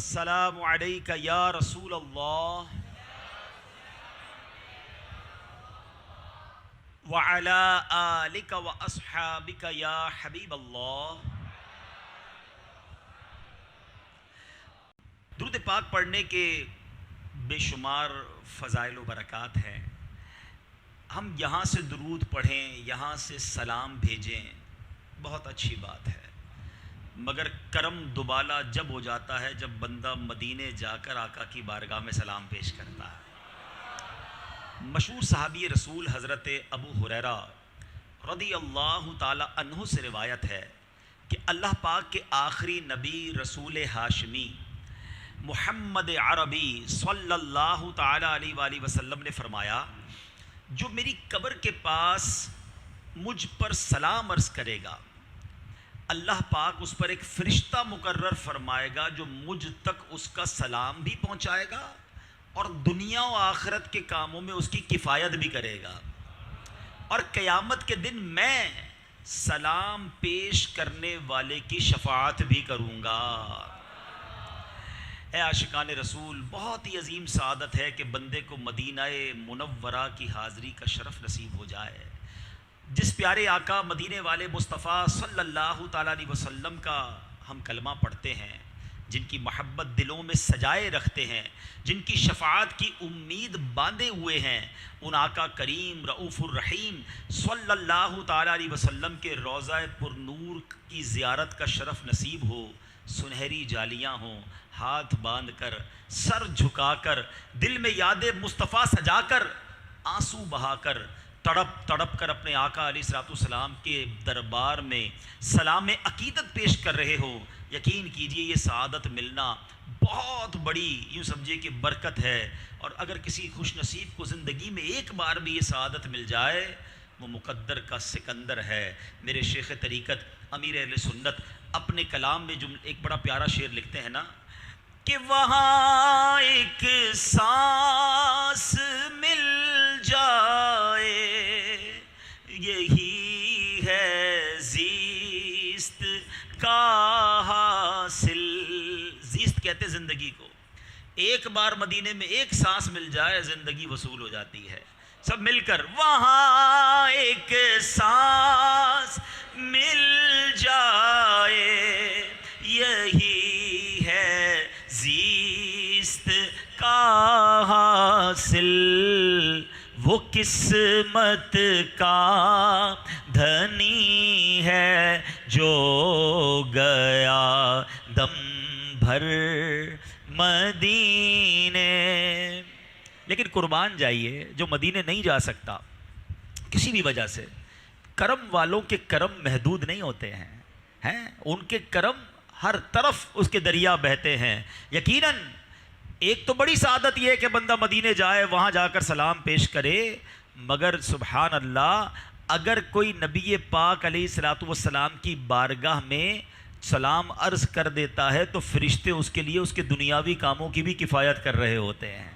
السلام علیکہ یا رسول اللہ وعلی آلک و اصحابک یا حبیب اللہ۔ درود پاک پڑھنے کے بے شمار فضائل و برکات ہیں۔ ہم یہاں سے درود پڑھیں، یہاں سے سلام بھیجیں، بہت اچھی بات ہے، مگر کرم دوبالا جب ہو جاتا ہے جب بندہ مدینے جا کر آقا کی بارگاہ میں سلام پیش کرتا ہے۔ مشہور صحابی رسول حضرت ابو ہریرہ رضی اللہ تعالی عنہ سے روایت ہے کہ اللہ پاک کے آخری نبی رسول ہاشمی محمد عربی صلی اللہ تعالی علیہ وآلہ وسلم نے فرمایا، جو میری قبر کے پاس مجھ پر سلام عرض کرے گا، اللہ پاک اس پر ایک فرشتہ مقرر فرمائے گا جو مجھ تک اس کا سلام بھی پہنچائے گا اور دنیا و آخرت کے کاموں میں اس کی کفایت بھی کرے گا، اور قیامت کے دن میں سلام پیش کرنے والے کی شفاعت بھی کروں گا۔ اے عاشقان رسول، بہت ہی عظیم سعادت ہے کہ بندے کو مدینہ منورہ کی حاضری کا شرف نصیب ہو جائے۔ جس پیارے آقا مدینے والے مصطفیٰ صلی اللہ تعالیٰ علیہ وسلم کا ہم کلمہ پڑھتے ہیں، جن کی محبت دلوں میں سجائے رکھتے ہیں، جن کی شفاعت کی امید باندھے ہوئے ہیں، ان آقا کریم رؤوف الرحیم صلی اللہ تعالیٰ علیہ وسلم کے روضہ پر نور کی زیارت کا شرف نصیب ہو۔ سنہری جالیاں ہوں، ہاتھ باندھ کر، سر جھکا کر، دل میں یاد مصطفیٰ سجا کر، آنسو بہا کر، تڑپ تڑپ کر اپنے آقا علیہ الصلوۃ والسلام کے دربار میں سلام عقیدت پیش کر رہے ہو، یقین کیجئے یہ سعادت ملنا بہت بڑی، یوں سمجھے کہ برکت ہے۔ اور اگر کسی خوش نصیب کو زندگی میں ایک بار بھی یہ سعادت مل جائے، وہ مقدر کا سکندر ہے۔ میرے شیخ طریقت امیر اہل سنت اپنے کلام میں ایک بڑا پیارا شعر لکھتے ہیں نا کہ وہاں ایک سانس مل جائے، یہی ہے زیست کا حاصل۔ زیست کہتے زندگی کو، ایک بار مدینے میں ایک سانس مل جائے زندگی وصول ہو جاتی ہے۔ سب مل کر وہاں ایک سانس مل جائے، یہی ہے زیست کا حاصل، وہ قسمت کا دھنی ہے جو گیا دم بھر مدینے۔ لیکن قربان جائیے، جو مدینے نہیں جا سکتا کسی بھی وجہ سے، کرم والوں کے کرم محدود نہیں ہوتے ہیں، ان کے کرم ہر طرف اس کے دریا بہتے ہیں۔ یقیناً ایک تو بڑی سعادت یہ ہے کہ بندہ مدینے جائے، وہاں جا کر سلام پیش کرے، مگر سبحان اللہ اگر کوئی نبی پاک علیہ الصلوۃ والسلام کی بارگاہ میں سلام عرض کر دیتا ہے تو فرشتے اس کے لیے اس کے دنیاوی کاموں کی بھی کفایت کر رہے ہوتے ہیں۔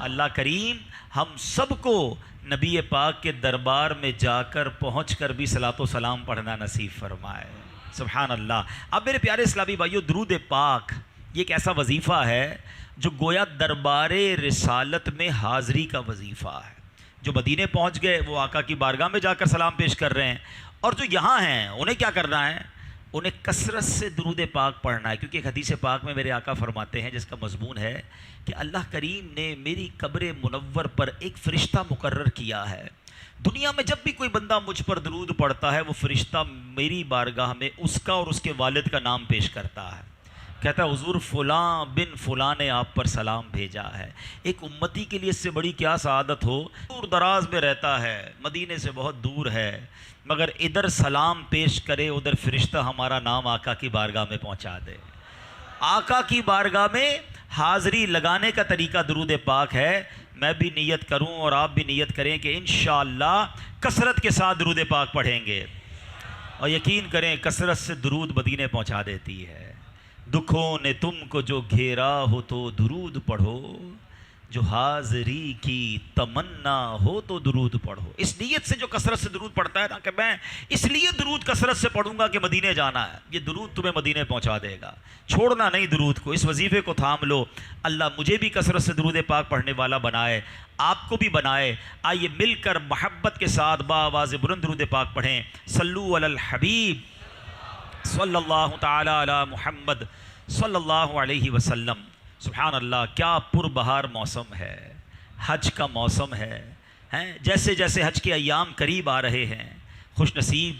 اللہ کریم ہم سب کو نبی پاک کے دربار میں جا کر پہنچ کر بھی صلاۃ و سلام پڑھنا نصیب فرمائے۔ سبحان اللہ۔ اب میرے پیارے اسلامی بھائیو، درود پاک یہ ایک ایسا وظیفہ ہے جو گویا دربار رسالت میں حاضری کا وظیفہ ہے۔ جو مدینے پہنچ گئے وہ آقا کی بارگاہ میں جا کر سلام پیش کر رہے ہیں، اور جو یہاں ہیں انہیں کیا کرنا ہے؟ انہیں کثرت سے درود پاک پڑھنا ہے، کیونکہ ایک حدیث پاک میں میرے آقا فرماتے ہیں جس کا مضمون ہے کہ اللہ کریم نے میری قبر منور پر ایک فرشتہ مقرر کیا ہے۔ دنیا میں جب بھی کوئی بندہ مجھ پر درود پڑھتا ہے، وہ فرشتہ میری بارگاہ میں اس کا اور اس کے والد کا نام پیش کرتا ہے، کہتا ہے حضور فلاں بن فلاں نے آپ پر سلام بھیجا ہے۔ ایک امتی کے لیے اس سے بڑی کیا سعادت ہو، دور دراز میں رہتا ہے، مدینے سے بہت دور ہے، مگر ادھر سلام پیش کرے ادھر فرشتہ ہمارا نام آقا کی بارگاہ میں پہنچا دے۔ آقا کی بارگاہ میں حاضری لگانے کا طریقہ درود پاک ہے۔ میں بھی نیت کروں اور آپ بھی نیت کریں کہ انشاءاللہ کثرت کے ساتھ درود پاک پڑھیں گے، اور یقین کریں کثرت سے درود مدینے پہنچا دیتی ہے۔ دکھوں نے تم کو جو گھیرا ہو تو درود پڑھو، جو حاضری کی تمنا ہو تو درود پڑھو. اس نیت سے جو کثرت سے درود پڑھتا ہے نا کہ میں اس لیے درود کثرت سے پڑھوں گا کہ مدینے جانا ہے، یہ درود تمہیں مدینے پہنچا دے گا. چھوڑنا نہیں درود کو، اس وظیفے کو تھام لو. اللہ مجھے بھی کثرت سے درود پاک پڑھنے والا بنائے، آپ کو بھی بنائے. آئیے مل کر محبت کے ساتھ بآواز بلند درود پاک پڑھیں. صلو علی الحبیب صلی اللہ تعالی علی محمد صلی اللہ علیہ وسلم. سبحان اللہ، کیا پربہار موسم ہے، حج کا موسم ہے. جیسے جیسے حج کے ایام قریب آ رہے ہیں، خوش نصیب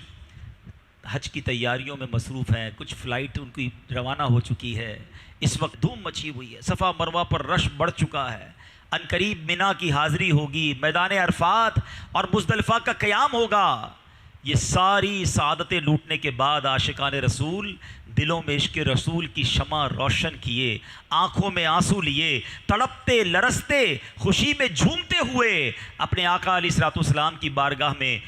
حج کی تیاریوں میں مصروف ہیں. کچھ فلائٹ ان کی روانہ ہو چکی ہے، اس وقت دھوم مچی ہوئی ہے، صفا مروہ پر رش بڑھ چکا ہے. ان قریب مینا کی حاضری ہوگی، میدان عرفات اور مزدلفہ کا قیام ہوگا. یہ ساری سعادتیں لوٹنے کے بعد عاشقان رسول دلوں میں عشق رسول کی شمع روشن کیے، آنکھوں میں آنسو لیے، تڑپتے لرزتے خوشی میں جھومتے ہوئے اپنے آقا علیہ الصلوۃ والسلام کی بارگاہ میں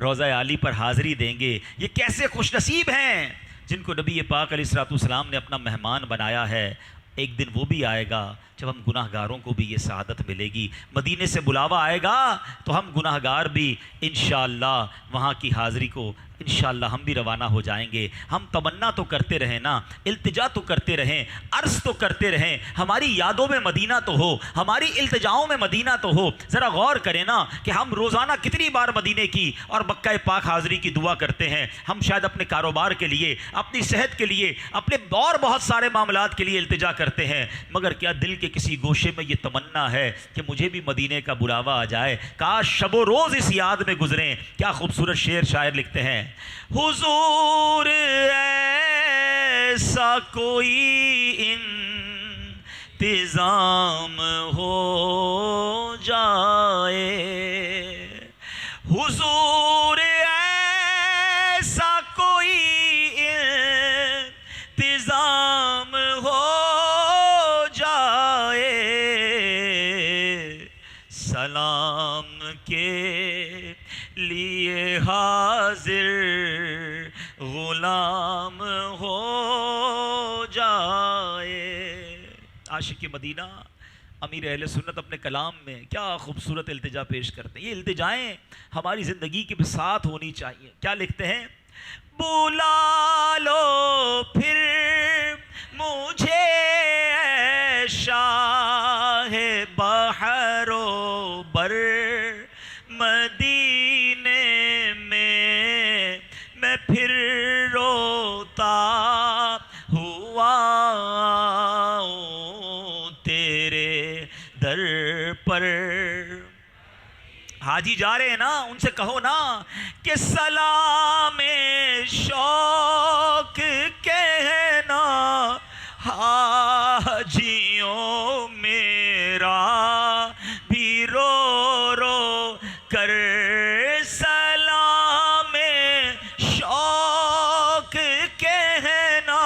روضہ عالی پر حاضری دیں گے. یہ کیسے خوش نصیب ہیں جن کو نبی پاک علیہ الصلوۃ والسلام نے اپنا مہمان بنایا ہے. ایک دن وہ بھی آئے گا جب ہم گناہ گاروں کو بھی یہ سعادت ملے گی. مدینے سے بلاوا آئے گا تو ہم گناہ گار بھی انشاءاللہ وہاں کی حاضری کو انشاءاللہ ہم بھی روانہ ہو جائیں گے. ہم تمنا تو کرتے رہیں نا، التجا تو کرتے رہیں، عرض تو کرتے رہیں، ہماری یادوں میں مدینہ تو ہو، ہماری التجاؤں میں مدینہ تو ہو. ذرا غور کریں نا کہ ہم روزانہ کتنی بار مدینے کی اور مکہ پاک حاضری کی دعا کرتے ہیں. ہم شاید اپنے کاروبار کے لیے، اپنی صحت کے لیے، اپنے اور بہت سارے معاملات کے لیے التجا کرتے ہیں، مگر کیا دل کے کسی گوشے میں یہ تمنا ہے کہ مجھے بھی مدینے کا بلاوا آ جائے، کاش شب و روز اس یاد میں گزریں. کیا خوبصورت شعر شاعر لکھتے ہیں، حضور ایسا کوئی انتظام ہو جائے، حضور ایسا کوئی انتظام ہو جائے، سلام کے لیے حاضر غلام ہو جائے. عاشق مدینہ امیر اہل سنت اپنے کلام میں کیا خوبصورت التجا پیش کرتے ہیں. یہ التجائیں ہماری زندگی کے ساتھ ہونی چاہیے. کیا لکھتے ہیں، بلا لو پھر مجھے اے شاہ بحر و بر، مدینے میں پھر روتا ہوا تیرے در پر. حاجی جا رہے ہیں نا، ان سے کہو نا کہ سلام شوق کہنا حاجیوں میرا بھی رو رو کر، سلام شوق کہنا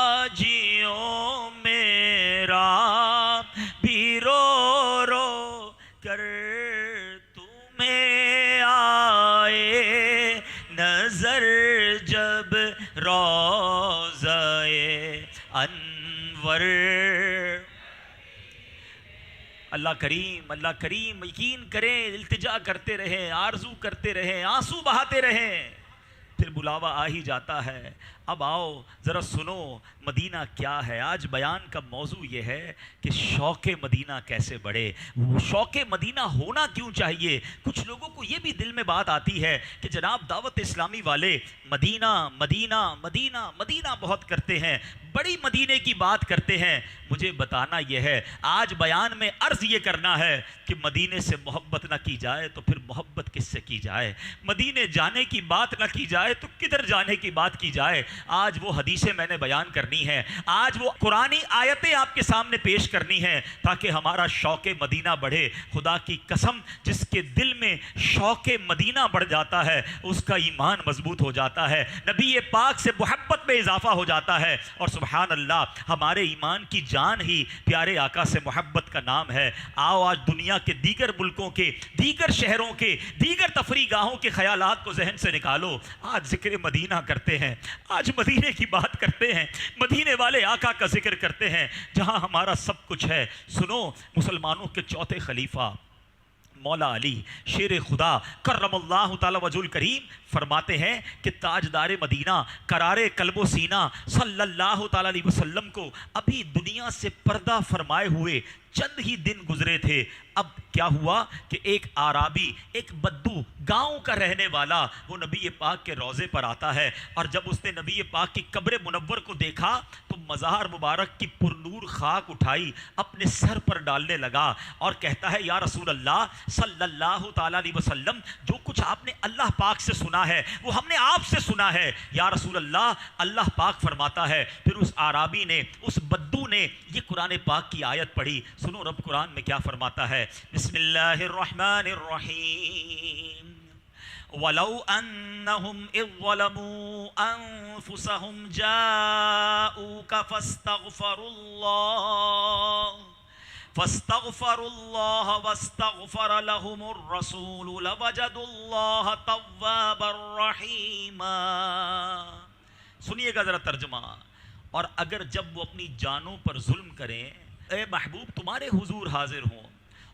حاجیوں میرا بھی رو رو کر، تمہیں آئے نظر جب روضہ انور. اللہ کریم، اللہ کریم. یقین کریں، التجا کرتے رہیں، آرزو کرتے رہیں، آنسو بہاتے رہیں، پھر بلاوا آ ہی جاتا ہے. اب آؤ ذرا سنو مدینہ کیا ہے. آج بیان کا موضوع یہ ہے کہ شوق مدینہ کیسے بڑھے. وہ شوق مدینہ ہونا کیوں چاہیے. کچھ لوگوں کو یہ بھی دل میں بات آتی ہے کہ جناب دعوت اسلامی والے مدینہ مدینہ مدینہ مدینہ بہت کرتے ہیں، بڑی مدینے کی بات کرتے ہیں. مجھے بتانا یہ ہے، آج بیان میں عرض یہ کرنا ہے کہ مدینے سے محبت نہ کی جائے تو پھر محبت کس سے کی جائے. مدینے جانے کی بات نہ کی جائے تو کدھر جانے کی بات کی جائے. آج وہ حدیثیں میں نے بیان کرنی ہے، آج وہ قرآنی آیتیں آپ کے سامنے پیش کرنی ہیں تاکہ ہمارا شوق مدینہ بڑھے. خدا کی قسم، جس کے دل میں شوق مدینہ بڑھ جاتا ہے اس کا ایمان مضبوط ہو جاتا ہے، نبی پاک سے محبت میں اضافہ ہو جاتا ہے. اور سبحان اللہ، ہمارے ایمان کی جان ہی پیارے آقا سے محبت کا نام ہے. آؤ آج دنیا کے دیگر ملکوں کے، دیگر شہروں کے، دیگر تفریح گاہوں کے خیالات کو ذہن سے نکالو. آج ذکر مدینہ کرتے ہیں، آج آج مدینے کی بات کرتے ہیں، مدینے والے آقا کا ذکر کرتے ہیں جہاں ہمارا سب کچھ ہے۔ سنو، مسلمانوں کے چوتھے خلیفہ مولا علی شیر خدا کرم اللہ تعالی وجہ الکریم فرماتے ہیں کہ تاجدار مدینہ قرار قلب و سینہ صلی اللہ تعالی علیہ وسلم کو ابھی دنیا سے پردہ فرمائے ہوئے چند ہی دن گزرے تھے۔ اب کیا ہوا کہ ایک آرابی، ایک بدو، گاؤں کا رہنے والا، وہ نبی پاک کے روضے پر آتا ہے، اور جب اس نے نبی پاک کی قبر منور کو دیکھا تو مزار مبارک کی پرنور خاک اٹھائی، اپنے سر پر ڈالنے لگا اور کہتا ہے یا رسول اللہ صلی اللہ تعالی علیہ وسلم، جو کچھ آپ نے اللہ پاک سے سنا ہے وہ ہم نے آپ سے سنا ہے یا رسول اللہ۔ اللہ پاک فرماتا ہے، پھر اس آرابی نے، اس بدو نے یہ قرآن پاک کی آیت پڑھی۔ سنو رب قرآن میں کیا فرماتا ہے، بسم اللہ الرحمن الرحیم، وَلَوْ أَنَّهُمْ إِذْ ظَلَمُوا أَنفُسَهُمْ جَاءُوكَ فَاسْتَغْفَرُوا اللَّهَ وَاسْتَغْفَرَ لَهُمُ الرَّسُولُ لَوَجَدُوا اللَّهَ تَوَّابًا رَحِيمًا۔ سنیے گا ذرا ترجمہ۔ اور اگر جب وہ اپنی جانوں پر ظلم کریں، اے محبوب تمہارے حضور حاضر ہوں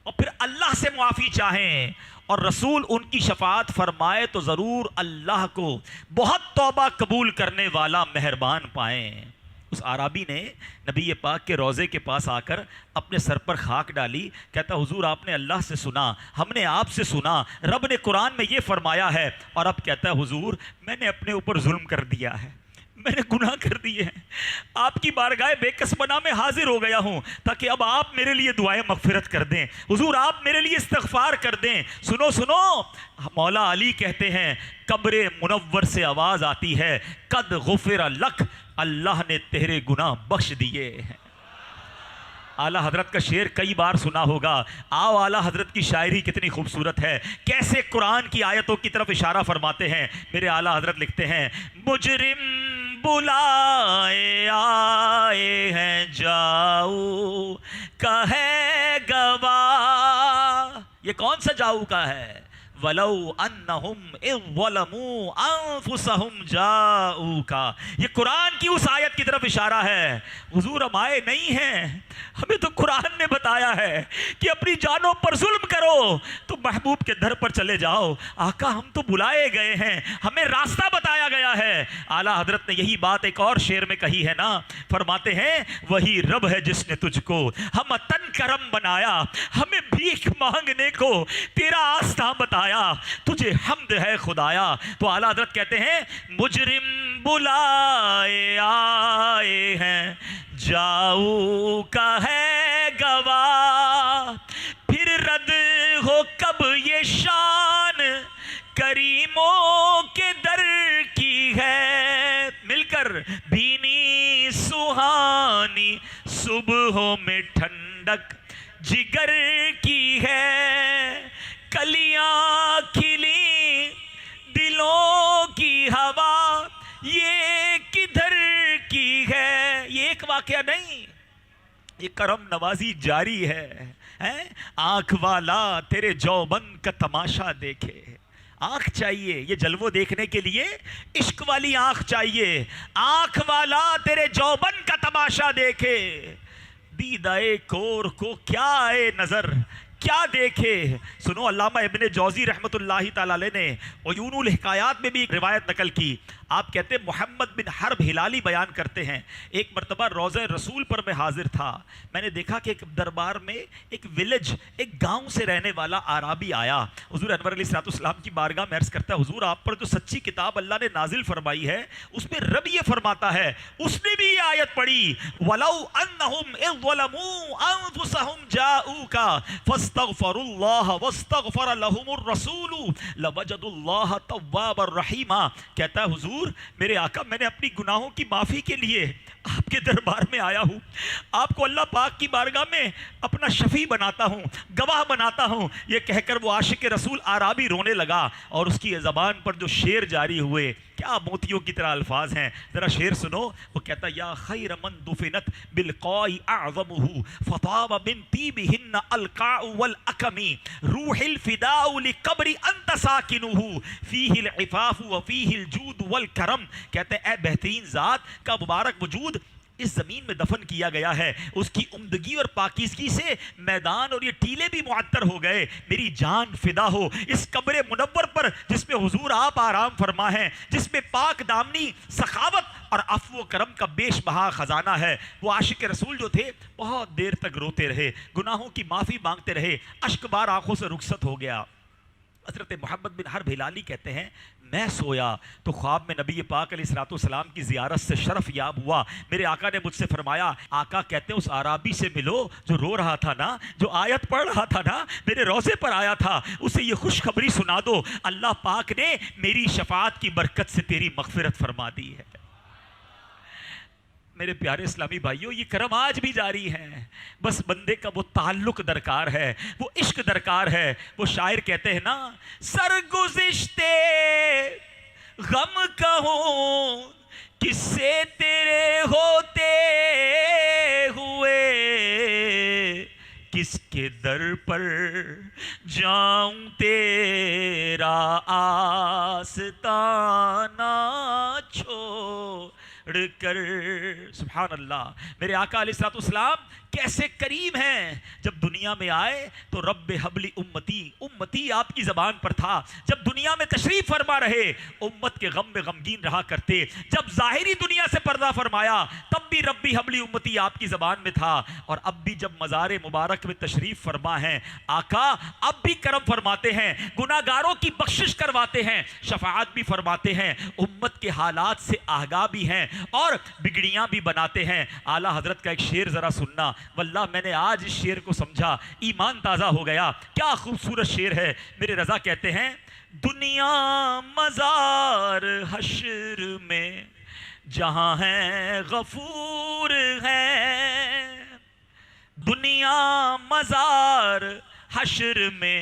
اور پھر اللہ سے معافی چاہیں اور رسول ان کی شفاعت فرمائے تو ضرور اللہ کو بہت توبہ قبول کرنے والا مہربان پائیں۔ اس عربی نے نبی پاک کے روضے کے پاس آ کر اپنے سر پر خاک ڈالی، کہتا حضور آپ نے اللہ سے سنا، ہم نے آپ سے سنا، رب نے قرآن میں یہ فرمایا ہے، اور اب کہتا ہے حضور میں نے اپنے اوپر ظلم کر دیا ہے، میں نے گناہ کر دیے ہیں، آپ کی بارگاہ بے کسبانہ میں حاضر ہو گیا ہوں تاکہ اب آپ میرے لیے دعائیں مغفرت کر دیں، حضور آپ میرے لیے استغفار کر دیں۔ سنو سنو، مولا علی کہتے ہیں قبر منور سے آواز آتی ہے قد غفر لک، اللہ نے تیرے گناہ بخش دیے ہیں۔ اعلیٰ حضرت کا شعر کئی بار سنا ہوگا، آؤ اعلیٰ حضرت کی شاعری کتنی خوبصورت ہے، کیسے قرآن کی آیتوں کی طرف اشارہ فرماتے ہیں۔ میرے اعلیٰ حضرت لکھتے ہیں مجرم بلائے آئے ہیں جاؤ کا ہے گواہ، یہ کون سا جاؤ کا ہے؟ وَلَوْ أَنَّهُمْ إِذْ ظَلَمُوا أَنفُسَهُمْ جَاءُوكَ، یہ قرآن کی اس آیت کی طرف اشارہ ہے۔ حضور ہم آئے نہیں ہیں، ہمیں تو قرآن نے بتایا ہے کہ اپنی جانوں پر ظلم کرو تو محبوب کے در پر چلے جاؤ، آقا ہم تو بلائے گئے ہیں، ہمیں راستہ بتایا گیا ہے۔ اعلیٰ حضرت نے یہی بات ایک اور شعر میں کہی ہے نا، فرماتے ہیں وہی رب ہے جس نے تجھ کو ہم تن کرم بنایا، ہمیں بھیک مانگنے کو تیرا آستہ بتایا، تجھے حمد ہے خدایا۔ تو اعلیٰ حضرت کہتے ہیں مجرم بلائے آئے ہیں جاؤ کا ہے گواہ، پھر رد ہو کب یہ شان کریموں کے در کی ہے، مل کر بھینی سہانی صبحوں میں ٹھنڈک جگر کی ہے، کلیاں کھلی دلوں کی ہوا یہ کدھر کی ہے۔ یہ ایک واقعہ نہیں، یہ کرم نوازی جاری ہے۔ آنکھ والا تیرے جوبن کا تماشا دیکھے، آنکھ چاہیے یہ جلوہ دیکھنے کے لیے، عشق والی آنکھ چاہیے، آنکھ والا تیرے جوبن کا تماشا دیکھے، دیدائے کور کو کیا آئے نظر کیا دیکھے۔ سنو، علامہ ابن جوزی رحمت اللہ تعالی علیہ نے عیون الحکایات میں بھی ایک روایت نقل کی۔ آپ کہتے ہیں محمد بن حرب ہلالی بیان کرتے ہیں ایک مرتبہ روضہ رسول پر میں حاضر تھا، میں نے دیکھا کہ ایک دربار میں ایک ولیج، ایک گاؤں سے رہنے والا عربی آیا، حضور انور علیہ السلام کی بارگاہ میں عرض کرتا ہے حضور آپ پر جو سچی کتاب اللہ نے نازل فرمائی ہے اس میں رب یہ فرماتا ہے، اس نے بھی یہ آیت پڑھی وَلَوْ أَنَّهُمْ إِذْ ظَلَمُوا أَنفُسَهُمْ جَاءُوكَ فَاسْتَغْفَرُوا اللَّهَ وَاسْتَغْفَرَ لَهُمُ الرَّسُولُ لَوَجَدُوا اللَّهَ تَوَّابًا رَحِيمًا۔ کہتا ہے حضور میرے آقا میں نے اپنی گناہوں کی معافی کے لیے آپ کے دربار میں آیا ہوں، آپ کو اللہ پاک کی بارگاہ میں اپنا شفیع بناتا ہوں، گواہ بناتا ہوں۔ یہ کہہ کر وہ عاشق رسول عربی رونے لگا اور اس کی زبان پر جو شعر جاری ہوئے کیا موتیوں کی طرح الفاظ ہیں، ذرا شعر سنو. وہ کہتا یا خیر من دفنت بالقاء اعظمه فطاب من طیبهن القاء والاکم روح الفداء لقبر انت ساکنه فیہ العفاف وفیہ الجود والکرم. کہتے ہیں اے بہترین ذات کا مبارک وجود اس زمین میں دفن کیا گیا ہے، اس کی عمدگی اور پاکیزگی سے میدان اور یہ ٹیلے بھی معطر ہو گئے. میری جان فدا ہو اس قبر منور پر جس میں حضور آپ آرام فرما ہیں، جس میں پاک دامنی سخاوت اور عفو و کرم کا بیش بہا خزانہ ہے. وہ عاشق رسول جو تھے بہت دیر تک روتے رہے، گناہوں کی معافی مانگتے رہے، اشک بار آنکھوں سے رخصت ہو گیا. حضرت محمد بن حرب ہلالی کہتے ہیں میں سویا تو خواب میں نبی پاک علیہ الصلوۃ والسلام کی زیارت سے شرف یاب ہوا. میرے آقا نے مجھ سے فرمایا آقا کہتے ہیں اس عرابی سے ملو جو رو رہا تھا نا، جو آیت پڑھ رہا تھا نا، میرے روزے پر آیا تھا، اسے یہ خوشخبری سنا دو اللہ پاک نے میری شفاعت کی برکت سے تیری مغفرت فرما دی ہے. میرے پیارے اسلامی بھائیوں یہ کرم آج بھی جاری ہے، بس بندے کا وہ تعلق درکار ہے، وہ عشق درکار ہے. وہ شاعر کہتے ہیں نا سرگزشتے غم کہوں کس سے تیرے ہوتے ہوئے، کس کے در پر جاؤں تیرا آستانہ چھوڑ کر. سبحان اللہ. میرے آقا علیہ الصلوۃ والسلام کیسے کریم ہیں. جب دنیا میں آئے تو رب حبلی امتی، امتی آپ کی زبان پر تھا. جب دنیا میں تشریف فرما رہے امت کے غم میں غمگین رہا کرتے. جب ظاہری دنیا سے پردہ فرمایا تب بھی ربی حبلی امتی آپ کی زبان میں تھا. اور اب بھی جب مزار مبارک میں تشریف فرما ہیں آقا اب بھی کرم فرماتے ہیں، گناہگاروں کی بخشش کرواتے ہیں، شفاعت بھی فرماتے ہیں، امت کے حالات سے آگاہ بھی ہیں اور بگڑیاں بھی بناتے ہیں. اعلیٰ حضرت کا ایک شعر ذرا سننا، واللہ میں نے آج اس شعر کو سمجھا ایمان تازہ ہو گیا. کیا خوبصورت شعر ہے. میرے رضا کہتے ہیں دنیا مزار حشر میں جہاں ہے غفور ہے، دنیا مزار حشر میں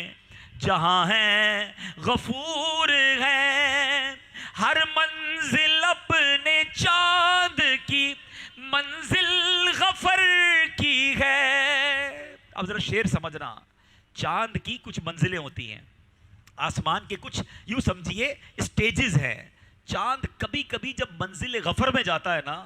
جہاں ہے غفور ہے، ہر منزل اپنے چاند کی منزل غفر کی ہے. اب ذرا شعر سمجھنا، چاند کی کچھ منزلیں ہوتی ہیں، آسمان کے کچھ یوں سمجھیے اسٹیجز ہیں. چاند کبھی کبھی جب منزل غفر میں جاتا ہے نا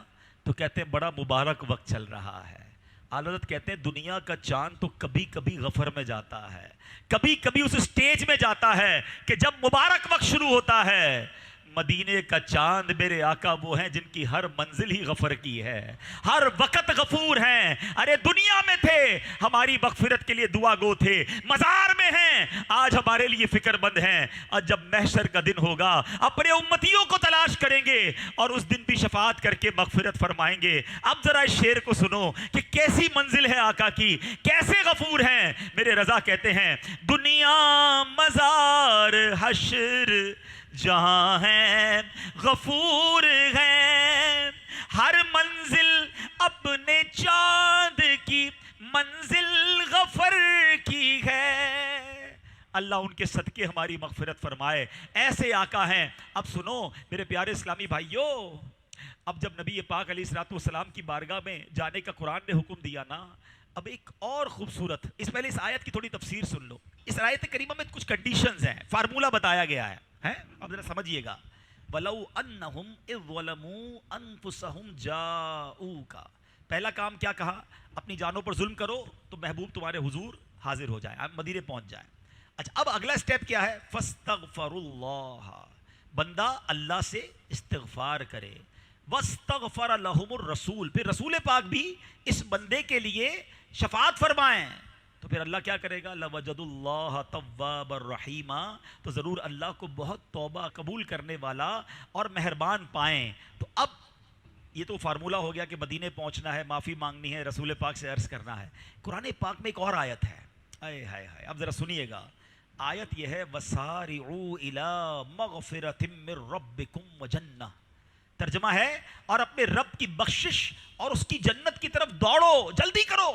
تو کہتے ہیں بڑا مبارک وقت چل رہا ہے. حضرت کہتے ہیں دنیا کا چاند تو کبھی کبھی غفر میں جاتا ہے، کبھی کبھی اس اسٹیج میں جاتا ہے کہ جب مبارک وقت شروع ہوتا ہے. مدینے کا چاند میرے آقا وہ ہیں جن کی ہر منزل ہی غفر کی ہے، ہر وقت غفور ہیں. ارے دنیا میں تھے ہماری مغفرت کے لیے دعا گو تھے، مزار میں ہیں آج ہمارے لیے فکر مند ہیں. اور جب محشر کا دن ہوگا اپنے امتیوں کو تلاش کریں گے اور اس دن بھی شفاعت کر کے مغفرت فرمائیں گے. اب ذرا اس شعر کو سنو کہ کیسی منزل ہے آقا کی، کیسے غفور ہیں. میرے رضا کہتے ہیں دنیا مزار حشر جہاں ہے غفور ہے، ہر منزل اپنے چاند کی منزل غفر کی ہے. اللہ ان کے صدقے ہماری مغفرت فرمائے. ایسے آقا ہیں. اب سنو میرے پیارے اسلامی بھائیوں، اب جب نبی پاک علیہ الصلوۃ والسلام کی بارگاہ میں جانے کا قرآن نے حکم دیا نا، اب ایک اور خوبصورت، اس پہلے اس آیت کی تھوڑی تفسیر سن لو. اس آیت کریمہ میں کچھ کنڈیشنز ہیں، فارمولہ بتایا گیا ہے. اب ذرا سمجھیے گا. وَلَوْ أَنَّهُمْ إِذْ ظَلَمُوا أَنفُسَهُمْ جَاءُوكَ. پہلا کام کیا کہا؟ اپنی جانوں پر ظلم کرو تو محبوب تمہارے حضور حاضر ہو جائے، آپ مدینے پہنچ جائیں. اچھا اب اگلا سٹیپ کیا ہے؟ فَاسْتَغْفَرُوا اللَّهَ. بندہ اللہ سے استغفار کرے. وَاسْتَغْفَرَ لَهُمُ الرَّسُولُ. پھر رسول پاک بھی اس بندے کے لیے شفاعت فرمائیں تو پھر اللہ کیا کرے گا؟ لَوَجَدُ اللَّهَ تَوَّابًا رَحِيمًا. تو ضرور اللہ کو بہت توبہ قبول کرنے والا اور مہربان پائیں. تو اب یہ تو فارمولہ ہو گیا کہ مدینے پہنچنا ہے، معافی مانگنی ہے، رسول پاک سے عرض کرنا ہے. قرآن پاک میں ایک اور آیت ہے، اے ہائے ہائے. اب ذرا سنیے گا. آیت یہ ہے وَسَارِعُوا إِلَىٰ مَغْفِرَةٍ مِّن رَبِّكُمْ وَجَنَّةٍ. ترجمہ ہے اور اپنے رب کی بخشش اور اس کی جنت کی طرف دوڑو، جلدی کرو.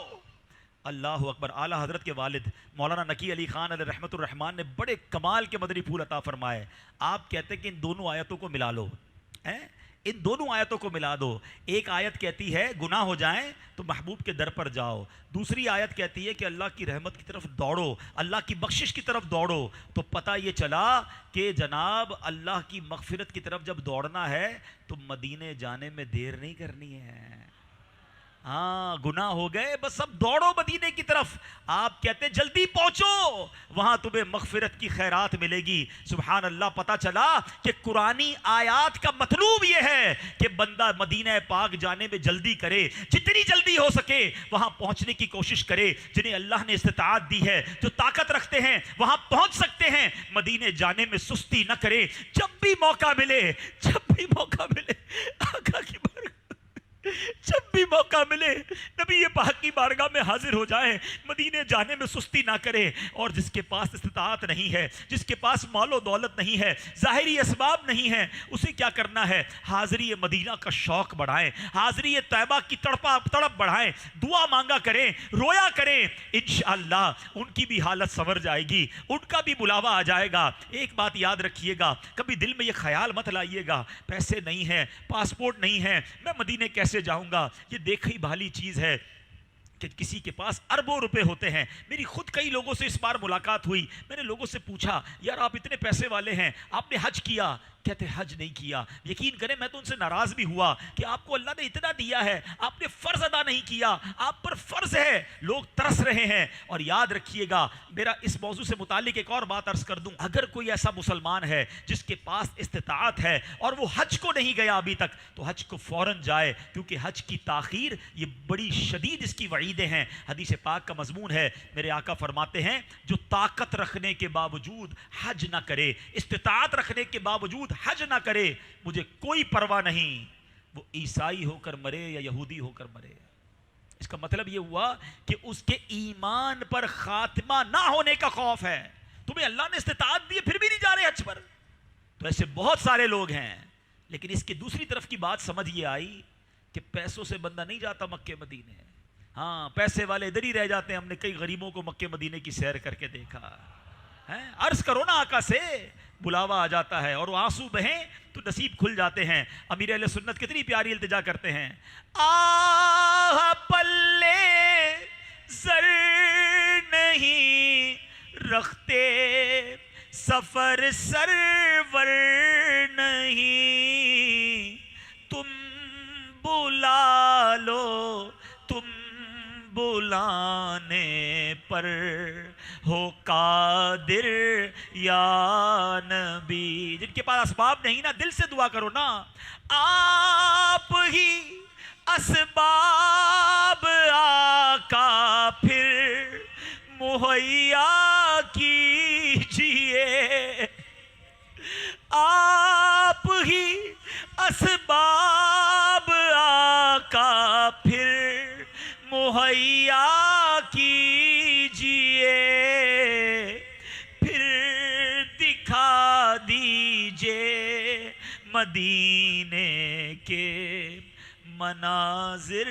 اللہ اکبر. اعلیٰ حضرت کے والد مولانا نقی علی خان علیہ رحمت الرحمان نے بڑے کمال کے مدنی پھول عطا فرمائے. آپ کہتے ہیں کہ ان دونوں آیتوں کو ملا لو. ان دونوں آیتوں کو ملا دو. ایک آیت کہتی ہے گناہ ہو جائیں تو محبوب کے در پر جاؤ, دوسری آیت کہتی ہے کہ اللہ کی رحمت کی طرف دوڑو, اللہ کی بخشش کی طرف دوڑو. تو پتہ یہ چلا کہ جناب اللہ کی مغفرت کی طرف جب دوڑنا ہے تو مدینے جانے میں دیر نہیں کرنی ہے. ہاں گناہ ہو گئے بس اب دوڑو مدینے کی طرف. آپ کہتے جلدی پہنچو, وہاں تمہیں مغفرت کی خیرات ملے گی. سبحان اللہ. پتہ چلا کہ قرآنی آیات کا مطلوب یہ ہے کہ بندہ مدینہ پاک جانے میں جلدی کرے, جتنی جلدی ہو سکے وہاں پہنچنے کی کوشش کرے. جنہیں اللہ نے استطاعت دی ہے, جو طاقت رکھتے ہیں, وہاں پہنچ سکتے ہیں, مدینے جانے میں سستی نہ کرے. جب بھی موقع ملے, جب بھی موقع ملے, آقا کی بارگاہ جب بھی موقع ملے نبی پاک کی بارگاہ میں حاضر ہو جائیں, مدینے جانے میں سستی نہ کرے. اور جس کے پاس استطاعت نہیں ہے, جس کے پاس مال و دولت نہیں ہے, ظاہری اسباب نہیں ہے, اسے کیا کرنا ہے؟ حاضری مدینہ کا شوق بڑھائیں, حاضری طیبہ کی تڑپ بڑھائیں, دعا مانگا کریں, رویا کریں. انشاءاللہ ان کی بھی حالت سنور جائے گی, ان کا بھی بلاوا آ جائے گا. ایک بات یاد رکھیے گا, کبھی دل میں یہ خیال مت لائیے گا پیسے نہیں ہیں, پاسپورٹ نہیں ہے, میں مدینے کیسے جاؤں گا. یہ دیکھی بھالی چیز ہے کہ کسی کے پاس اربوں روپے ہوتے ہیں. میری خود کئی لوگوں سے اس بار ملاقات ہوئی, میں نے لوگوں سے پوچھا یار آپ اتنے پیسے والے ہیں, آپ نے حج کیا؟ کہتے حج نہیں کیا. یقین کریں میں تو ان سے ناراض بھی ہوا کہ آپ کو اللہ نے اتنا دیا ہے, آپ نے فرض ادا نہیں کیا, آپ پر فرض ہے. لوگ ترس رہے ہیں. اور یاد رکھیے گا, میرا اس موضوع سے متعلق ایک اور بات عرض کر دوں, اگر کوئی ایسا مسلمان ہے جس کے پاس استطاعت ہے اور وہ حج کو نہیں گیا ابھی تک, تو حج کو فوراً جائے, کیونکہ حج کی تاخیر یہ بڑی شدید اس کی وعیدیں ہیں. حدیث پاک کا مضمون ہے, میرے آقا فرماتے ہیں جو طاقت رکھنے کے باوجود حج نہ کرے, استطاعت رکھنے کے باوجود حج نہ کرے, مجھے کوئی پرواہ نہیں وہ عیسائی ہو کر مرے یا یہودی ہو کر مرے. اس کا مطلب یہ ہوا کہ اس کے ایمان پر خاتمہ نہ ہونے کا خوف ہے. تمہیں اللہ نے استطاعت دی پھر بھی نہیں جا رہے حج پر. تو ایسے بہت سارے لوگ ہیں. لیکن اس کی دوسری طرف کی بات سمجھ یہ آئی کہ پیسوں سے بندہ نہیں جاتا مکے مدینے. ہاں پیسے والے ادھر ہی رہ جاتے ہیں. ہم نے کئی غریبوں کو مکے مدینے کی سیر کر کے دیکھا. عرض کرو نا آقا سے, بلاوا آ جاتا ہے اور وہ آنسو بہیں تو نصیب کھل جاتے ہیں. امیر اہل سنت کتنی پیاری التجا کرتے ہیں, آہ پلے زر نہیں رکھتے, سفر سرور نہیں, تم بلا لو, تم بلانے پر ہو قادر یا نبی. جن کے پاس اسباب نہیں نا, دل سے دعا کرو نا, آپ ہی اسباب آقا پھر مہیا کیجئے, آپ ہی اسباب آقا پھر مہیا کیجئے, پھر دکھا دیجئے مدینے کے مناظر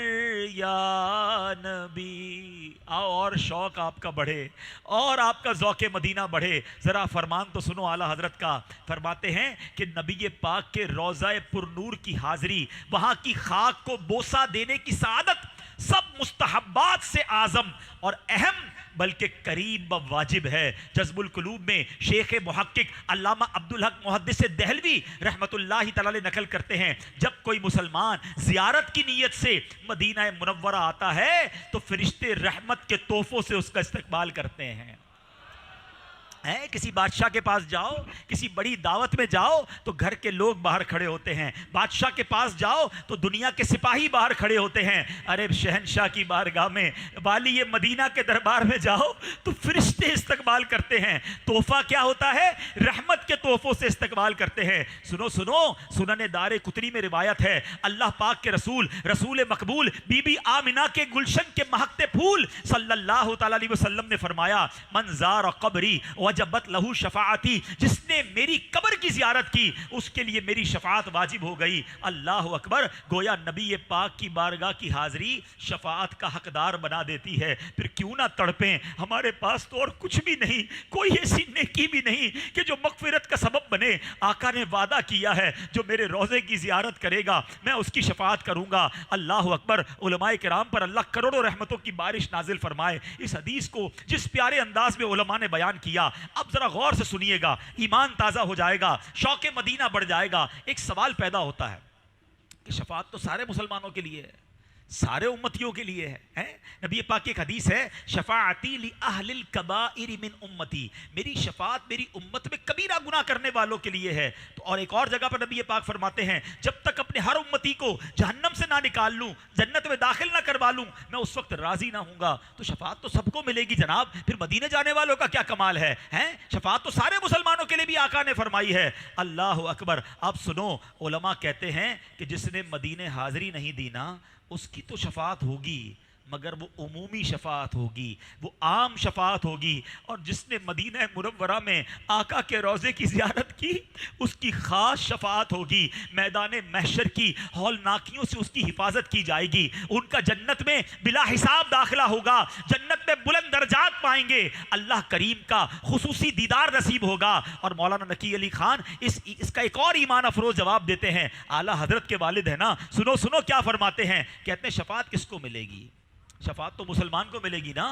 یا نبی. آؤ اور شوق آپ کا بڑھے اور آپ کا ذوق مدینہ بڑھے. ذرا فرمان تو سنو اعلیٰ حضرت کا. فرماتے ہیں کہ نبی پاک کے روضہ پر نور کی حاضری, وہاں کی خاک کو بوسہ دینے کی سعادت سب مستحبات سے اعظم اور اہم بلکہ قریب و واجب ہے. جذب القلوب میں شیخ محقق علامہ عبدالحق محدث دہلوی رحمت اللہ تعالی نقل کرتے ہیں, جب کوئی مسلمان زیارت کی نیت سے مدینہ منورہ آتا ہے تو فرشتے رحمت کے تحفوں سے اس کا استقبال کرتے ہیں. کسی بادشاہ کے پاس جاؤ, کسی بڑی دعوت میں جاؤ تو گھر کے لوگ باہر کھڑے ہوتے ہیں. بادشاہ کے پاس جاؤ تو دنیا کے سپاہی باہر کھڑے ہوتے ہیں. ارے شہنشاہ کی بارگاہ میں, والی مدینہ کے دربار میں جاؤ تو فرشتے استقبال کرتے ہیں. تحفہ کیا ہوتا ہے؟ رحمت کے تحفوں سے استقبال کرتے ہیں. سنو سنو, سنن دار قطنی میں روایت ہے, اللہ پاک کے رسول رسول مقبول بی بی آمنہ کے گلشن کے مہکتے پھول صلی اللہ تعالی علیہ وسلم نے فرمایا, من زار قبری وجبت لہو شفاعتی، جس نے میری قبر کی زیارت کی اس کے لیے میری شفاعت واجب ہو گئی۔ اللہ اکبر، گویا نبی پاک کی بارگاہ کی حاضری شفاعت کا حقدار بنا دیتی ہے۔ پھر کیوں نہ تڑپیں، ہمارے پاس تو اور کچھ بھی نہیں، کوئی ایسی نیکی بھی نہیں کہ جو مغفرت کا سبب بنے۔ آقا نے وعدہ کیا ہے جو میرے روزے کی زیارت کرے گا میں اس کی شفاعت کروں گا۔ اللہ اکبر، علماء کرام پر اللہ کروڑوں رحمتوں کی بارش نازل فرمائے۔ اس حدیث کو جس پیارے انداز میں علماء نے بیان کیا، اب ذرا غور سے سنیے گا، ایمان تازہ ہو جائے گا، شوق مدینہ بڑھ جائے گا۔ ایک سوال پیدا ہوتا ہے کہ شفاعت تو سارے مسلمانوں کے لیے ہے، سارے امتیوں کے لیے ہے۔ نبی پاک کی ایک حدیث ہے، شفاعتی لأہل الکبائر من امتی، میری شفاعت میری امت میں کبیرہ گناہ کرنے والوں کے لیے ہے۔ تو اور ایک اور جگہ پر نبی پاک فرماتے ہیں، جب تک اپنے ہر امتی کو جہنم سے نہ نکال لوں، جنت میں داخل نہ کروا لوں، میں اس وقت راضی نہ ہوں گا۔ تو شفاعت تو سب کو ملے گی جناب، پھر مدینے جانے والوں کا کیا کمال ہے؟ شفاعت تو سارے مسلمانوں کے لیے بھی آقا نے فرمائی ہے۔ اللہ اکبر، اب سنو، علماء کہتے ہیں کہ جس نے مدینے حاضری نہیں دی نا، اس کی تو شفاعت ہوگی مگر وہ عمومی شفاعت ہوگی، وہ عام شفاعت ہوگی۔ اور جس نے مدینہ منورہ میں آقا کے روضے کی زیارت کی، اس کی خاص شفاعت ہوگی۔ میدان محشر کی ہولناکیوں سے اس کی حفاظت کی جائے گی، ان کا جنت میں بلا حساب داخلہ ہوگا، جنت میں بلند درجات پائیں گے، اللہ کریم کا خصوصی دیدار نصیب ہوگا۔ اور مولانا نقی علی خان اس کا ایک اور ایمان افروز جواب دیتے ہیں، اعلیٰ حضرت کے والد ہیں نا، سنو سنو کیا فرماتے ہیں، کہتے ہیں شفاعت کس کو ملے گی؟ شفاعت تو مسلمان کو ملے گی نا۔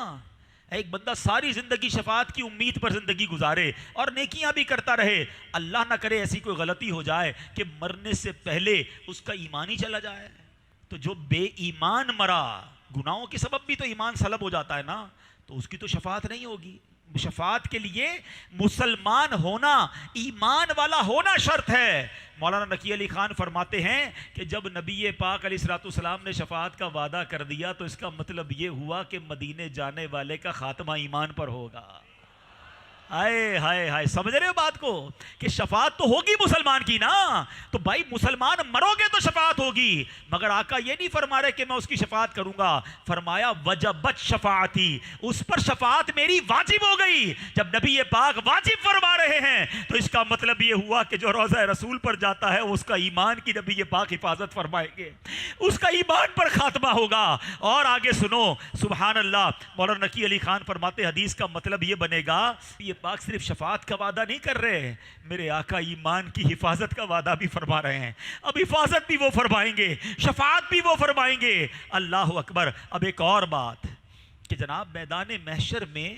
ایک بندہ ساری زندگی شفاعت کی امید پر زندگی گزارے اور نیکیاں بھی کرتا رہے، اللہ نہ کرے ایسی کوئی غلطی ہو جائے کہ مرنے سے پہلے اس کا ایمان ہی چلا جائے، تو جو بے ایمان مرا، گناہوں کے سبب بھی تو ایمان سلب ہو جاتا ہے نا، تو اس کی تو شفاعت نہیں ہوگی۔ شفاعت کے لیے مسلمان ہونا، ایمان والا ہونا شرط ہے۔ مولانا نقی علی خان فرماتے ہیں کہ جب نبی پاک علیہ الصلوۃ والسلام نے شفاعت کا وعدہ کر دیا تو اس کا مطلب یہ ہوا کہ مدینے جانے والے کا خاتمہ ایمان پر ہوگا۔ ہائے ہائے ہائے، سمجھ رہے ہو بات کو کہ شفاعت تو ہوگی مسلمان کی نا، تو بھائی مسلمان مرو گے تو شفاعت ہوگی، مگر آقا یہ نہیں فرما رہے کہ میں اس کی شفاعت کروں گا، فرمایا وجبت شفاعتی، اس پر شفاعت میری واجب ہو گئی۔ جب نبی پاک واجب فرما رہے ہیں تو اس کا مطلب یہ ہوا کہ جو روضہ رسول پر جاتا ہے اس کا ایمان کی نبی پاک حفاظت فرمائیں گے، اس کا ایمان پر خاتمہ ہوگا۔ اور آگے سنو، سبحان اللہ، مولانا نقی علی خان فرماتے حدیث کا مطلب یہ بنے گا، یہ پاک صرف شفاعت کا وعدہ نہیں کر رہے، میرے آقا ایمان کی حفاظت کا وعدہ بھی فرما رہے ہیں۔ اب حفاظت بھی وہ فرمائیں گے، شفاعت بھی وہ فرمائیں گے۔ اللہ اکبر۔ اب ایک اور بات کہ جناب میدان محشر میں